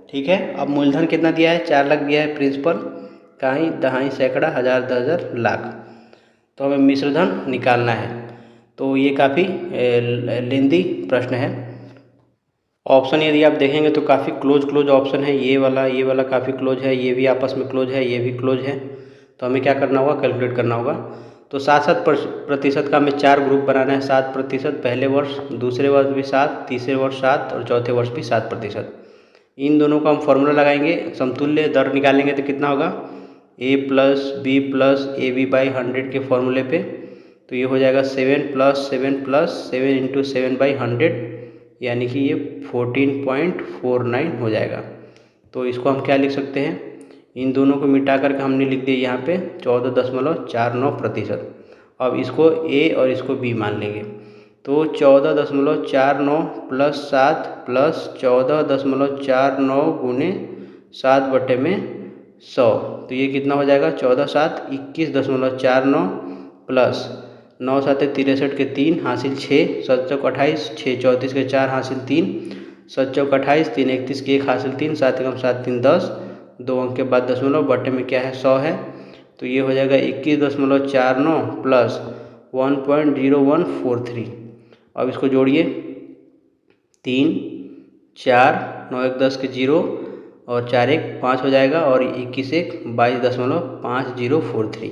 ठीक है, अब मूलधन कितना दिया है 4 लाख दिया है प्रिंसिपल, कहीं दहाई सैकड़ा हज़ार 10,000 लाख। तो हमें मिश्रधन निकालना है। तो ये काफ़ी लेंदी प्रश्न है। ऑप्शन यदि आप देखेंगे तो काफ़ी क्लोज ऑप्शन है। ये वाला काफ़ी क्लोज है, ये भी आपस में क्लोज है, ये भी क्लोज है। तो हमें क्या करना होगा कैलकुलेट करना होगा। तो 7% का हमें 4 ग्रुप बनाना है। 7% पहले वर्ष, दूसरे वर्ष भी 7, तीसरे वर्ष 7 और चौथे वर्ष भी 7%। इन दोनों का हम फॉर्मूला लगाएंगे, समतुल्य दर निकालेंगे तो कितना होगा A + B + AB/100 के फॉर्मूले पे। तो ये हो जाएगा 7 + 7 + 7 × 7/100 यानी कि ये 14.49 हो जाएगा। तो इसको हम क्या लिख सकते हैं, इन दोनों को मिटा करके हमने लिख दिया यहाँ पे 14.49%। अब इसको A और इसको B मान लेंगे। तो 14.49 + 7 + 14.49 × 7/100। तो ये कितना हो जाएगा 14 7 21.49 प्लस 9 7 63 के 3 हासिल 6 7 चौक 28 6 34 के 4 हासिल 3 7 चौक 28 3 31 के 1 हासिल 3 7 एकम 7 3 10 2 अंक के बाद दशमलव बटे में क्या है 100 है। तो ये हो जाएगा 21.49 प्लस 1.0143। अब इसको जोड़िए 3 4 9 1 10 के 0 और 4 1 5 हो जाएगा और 21 1 22.5043।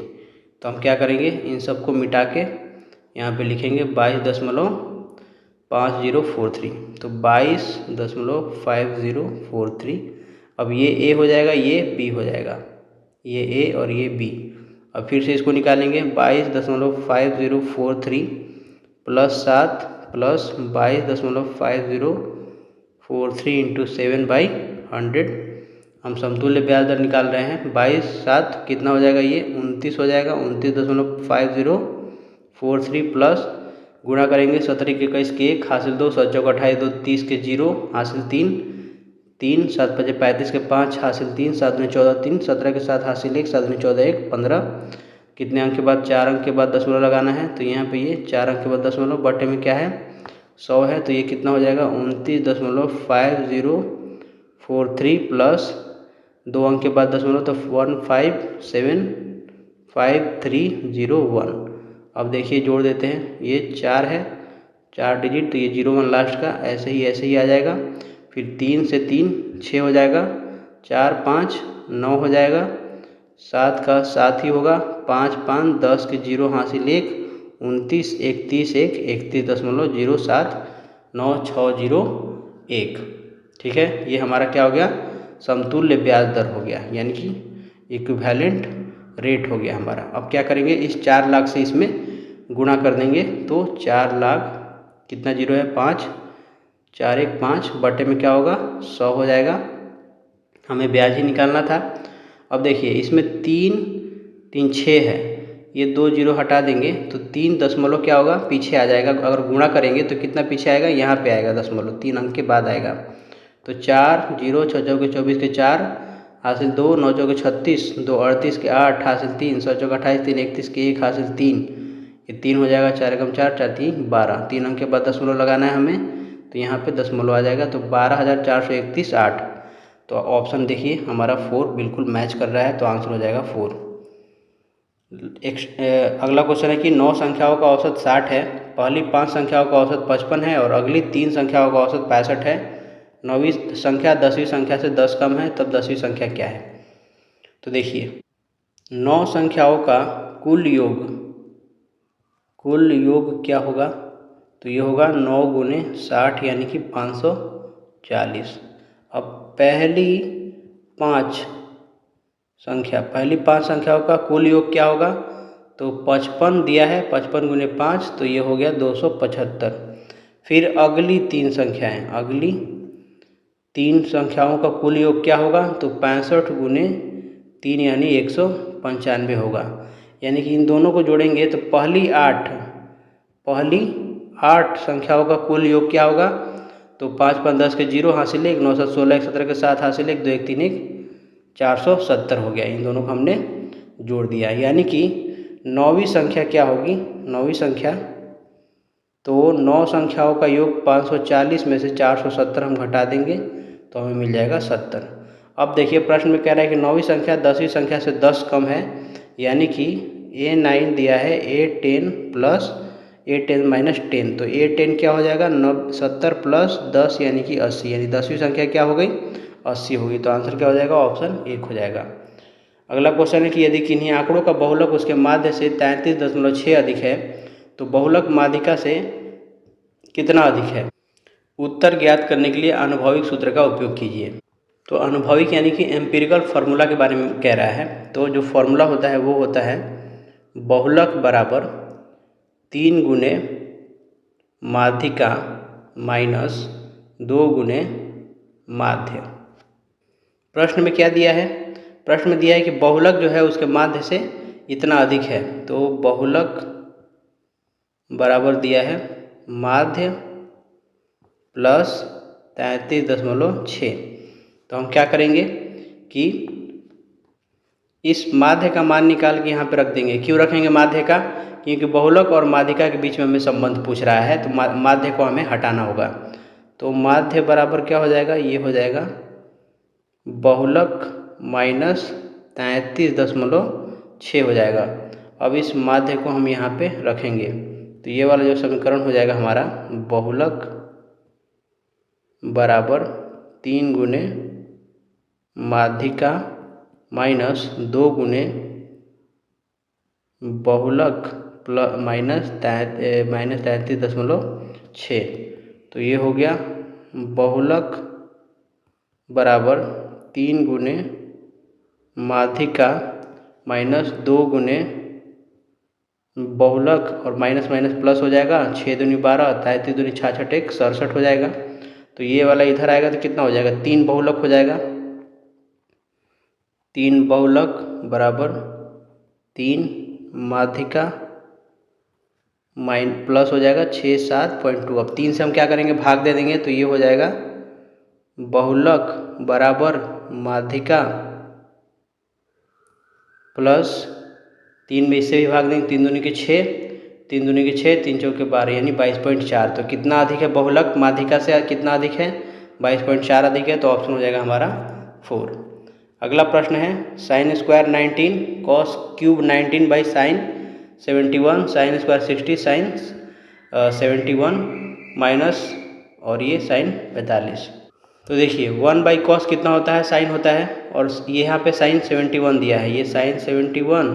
तो हम क्या करेंगे इन सबको मिटा के यहाँ पे लिखेंगे 22.5043। तो 22.5043। अब ये A हो जाएगा, ये B हो जाएगा, ये A और ये B। अब फिर से इसको निकालेंगे 22.5043 प्लस 7 प्लस 22.5043 × 7/100। हम समतुल्य ब्याज दर निकाल रहे हैं। 22 7 कितना हो जाएगा ये 29 हो जाएगा। 29.5043 प्लस गुणा करेंगे 17 के 21 के 1 हासिल 2 7 चौक 28 2 30 के 0 हासिल 3 3 7 5 35 के 5 हासिल 3 7 9 14 3 17 के 7 हासिल 1 7 9 14 1 15 कितने अंक के बाद 4 अंक के बाद दशमलव लगाना है, तो यहाँ पे ये 4 अंक के बाद दशमलव, बटे में क्या है 100 है, तो ये कितना हो जाएगा 29.5043 प्लस 2 अंक के बाद दशमलव, तो 1575301। अब देखिए जोड़ देते हैं, ये 4 है 4 डिजिट, तो ये 01 लास्ट का ऐसे ही आ जाएगा। फिर 3 से 3 6 हो जाएगा, 4 5 9 हो जाएगा, 7 का 7 ही होगा, 5 5 10 के 0 हासिल 1 29 31 1 31.079601। ठीक है, ये हमारा क्या हो गया समतुल्य ब्याज दर हो गया, यानी कि इक्विवेलेंट रेट हो गया हमारा। अब क्या करेंगे, इस 4 लाख से इसमें गुणा कर देंगे, तो 4 लाख कितना जीरो है 5, 4 1 5 बटे में क्या होगा 100 हो जाएगा। हमें ब्याज ही निकालना था। अब देखिए इसमें 3 3 6 है, ये 2 जीरो हटा देंगे तो 3 दशमलव क्या होगा पीछे आ जाएगा। अगर गुणा करेंगे तो कितना पीछे आएगा, यहाँ पे आएगा दशमलव, 3 अंक के बाद आएगा। तो 4 0 6 चौके 24 के 4 हासिल 2 9 चौके 36 2 38 के 8 हासिल 3 7 चौके 28 3 31 के 1 हासिल 3, ये 3 हो जाएगा, 4 एकम 4 4 3 12, 3 अंक के बाद दशमलव लगाना है हमें, तो यहाँ पे दशमलव आ जाएगा, तो 12,431.8। तो ऑप्शन देखिए हमारा 4 बिल्कुल मैच कर रहा है, तो आंसर हो जाएगा 4। अगला क्वेश्चन है कि 9 संख्याओं का औसत 60 है, पहली 5 संख्याओं का औसत 55 है और अगली 3 संख्याओं का औसत 65 है। 9वीं संख्या 10वीं संख्या से 10 कम है, तब 10वीं संख्या क्या है। तो देखिए 9 संख्याओं का कुल योग क्या होगा, तो ये होगा 9 गुने 60 यानी कि 540। अब पहली 5 संख्याओं का कुल योग क्या होगा, तो 55 दिया है, 55 गुने 5 तो ये हो गया 275। फिर अगली 3 संख्याएं, अगली 3 संख्याओं का कुल योग क्या होगा, तो 65 गुने 3 यानी 195 होगा। यानी कि इन दोनों को जोड़ेंगे तो पहली 8 संख्याओं का कुल योग क्या होगा, तो 5 5 10 के 0 हासिल 1 9 7 16 1 17 के 7 हासिल 1 2 1 3 1 470 हो गया। इन दोनों को हमने जोड़ दिया, यानी कि 9वीं संख्या क्या होगी, 9वीं संख्या, तो 9 संख्याओं का योग 540 में से 470 हम घटा देंगे तो हमें मिल जाएगा 70। अब देखिए प्रश्न में कह रहा है कि 9वीं संख्या 10वीं संख्या से 10 कम है, यानी कि A9 दिया है A10 प्लस A10 माइनस 10, तो A10 क्या हो जाएगा 70 प्लस 10 यानी कि 80, यानी 10वीं संख्या क्या हो गई 80 होगी। तो आंसर क्या हो जाएगा, ऑप्शन 1 हो जाएगा। अगला क्वेश्चन है कि यदि किन्हीं आंकड़ों का बहुलक उसके माध्य से 33.6 अधिक है तो बहुलक माध्यिका से कितना अधिक है। उत्तर ज्ञात करने के लिए आनुभविक सूत्र का उपयोग कीजिए। तो आनुभविक यानी कि एम्पिरिकल फार्मूला के बारे में कह रहा है। तो जो फार्मूला होता है वो होता है बहुलक बराबर 3 गुने माध्यिका माइनस 2 गुने माध्य। प्रश्न में क्या दिया है, प्रश्न में दिया है कि बहुलक जो है उसके माध्य से इतना अधिक है, तो बहुलक बराबर दिया है माध्य प्लस 33.6। तो हम क्या करेंगे कि इस माध्य का मान निकाल के यहाँ पे रख देंगे। क्यों रखेंगे माध्य का, क्योंकि बहुलक और माध्यिका के बीच में हमें संबंध पूछ रहा है, तो माध्य को हमें हटाना होगा। तो माध्य बराबर क्या हो जाएगा, ये हो जाएगा बहुलक माइनस 33.6 हो जाएगा। अब इस माध्य को हम यहाँ पे रखेंगे, तो ये वाला जो समीकरण हो जाएगा हमारा बहुलक बराबर 3 गुने माध्यिका माइनस 2 गुने बहुलक प्लस माइनस 33.6। तो ये हो गया बहुलक बराबर 3 गुने माध्यिका माइनस 2 गुने बहुलक और माइनस माइनस प्लस हो जाएगा, 6 दूनी 12 33 दूनी 66 1 67 हो जाएगा। तो ये वाला इधर आएगा तो कितना हो जाएगा, 3 बहुलक हो जाएगा। 3 बहुलक बराबर 3 माध्यिका प्लस हो जाएगा 67.2। अब 3 से हम क्या करेंगे, भाग दे देंगे, तो ये हो जाएगा बहुलक बराबर माध्यिका प्लस 3 में इससे भी भाग देंगे, 3 दूनी के 6, 3 दूनी के 6, 3 चौके 12 यानी 22.4। तो कितना अधिक है बहुलक माध्यिका से कितना अधिक है, 22.4 अधिक है, तो ऑप्शन हो जाएगा हमारा 4। अगला प्रश्न है sine square 19 cos cube 19 by sine 71 sine square 60 sine 71 minus और ये साइन 45। तो देखिए 1 बाई कॉस कितना होता है, साइन होता है, और ये यहाँ पे साइन 71 दिया है, ये साइन 71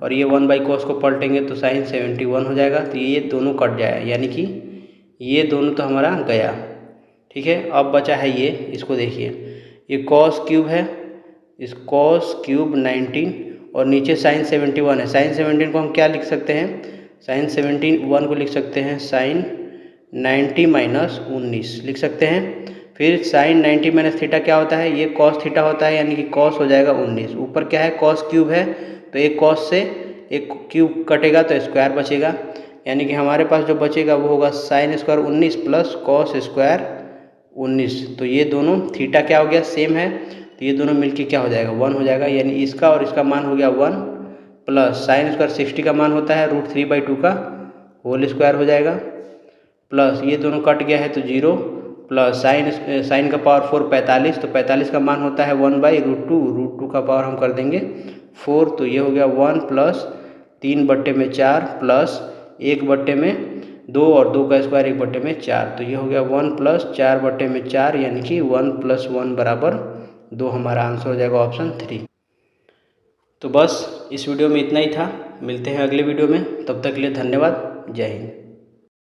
और ये 1 बाई कॉस को पलटेंगे तो साइन 71 हो जाएगा। तो ये दोनों कट जाए, यानी कि ये दोनों तो हमारा गया। ठीक है, अब बचा है ये, इसको देखिए, ये कॉस क्यूब है, इस कॉस क्यूब 19 और नीचे साइन 71 है। साइन 17 को हम क्या लिख सकते हैं, साइन 71 को लिख सकते हैं साइन 90 माइनस 19 लिख सकते हैं। फिर साइन 90 माइनस थीटा क्या होता है, ये कॉस थीटा होता है, यानी कि कॉस हो जाएगा 19। ऊपर क्या है, कॉस क्यूब है, तो एक कॉस से एक क्यूब कटेगा तो स्क्वायर बचेगा, यानी कि हमारे पास जो बचेगा वो होगा sign square 19 plus cos square 19। तो ये दोनों थीटा क्या हो गया, सेम है, तो ये दोनों मिलके क्या हो जाएगा, 1 हो जाएगा, यानी इसका और इसका मान हो गया 1 प्लस साइन स्क्वायर 60 का मान होता है √3/2 का होल स्क्वायर हो जाएगा, प्लस ये दोनों कट गया है तो 0 प्लस साइन का पावर 4 45, तो 45 का मान होता है 1/√2, √2 का पावर हम कर देंगे 4, तो ये हो गया 1 प्लस 3/4 प्लस 1/2 और 2 का स्क्वायर 1/4, तो ये हो गया 1 प्लस 4/4, यानी कि 1 + 1 = 2 हमारा आंसर हो जाएगा ऑप्शन 3। तो बस इस वीडियो में इतना ही था, मिलते हैं अगले वीडियो में, तब तक के लिए धन्यवाद, जय हिंद।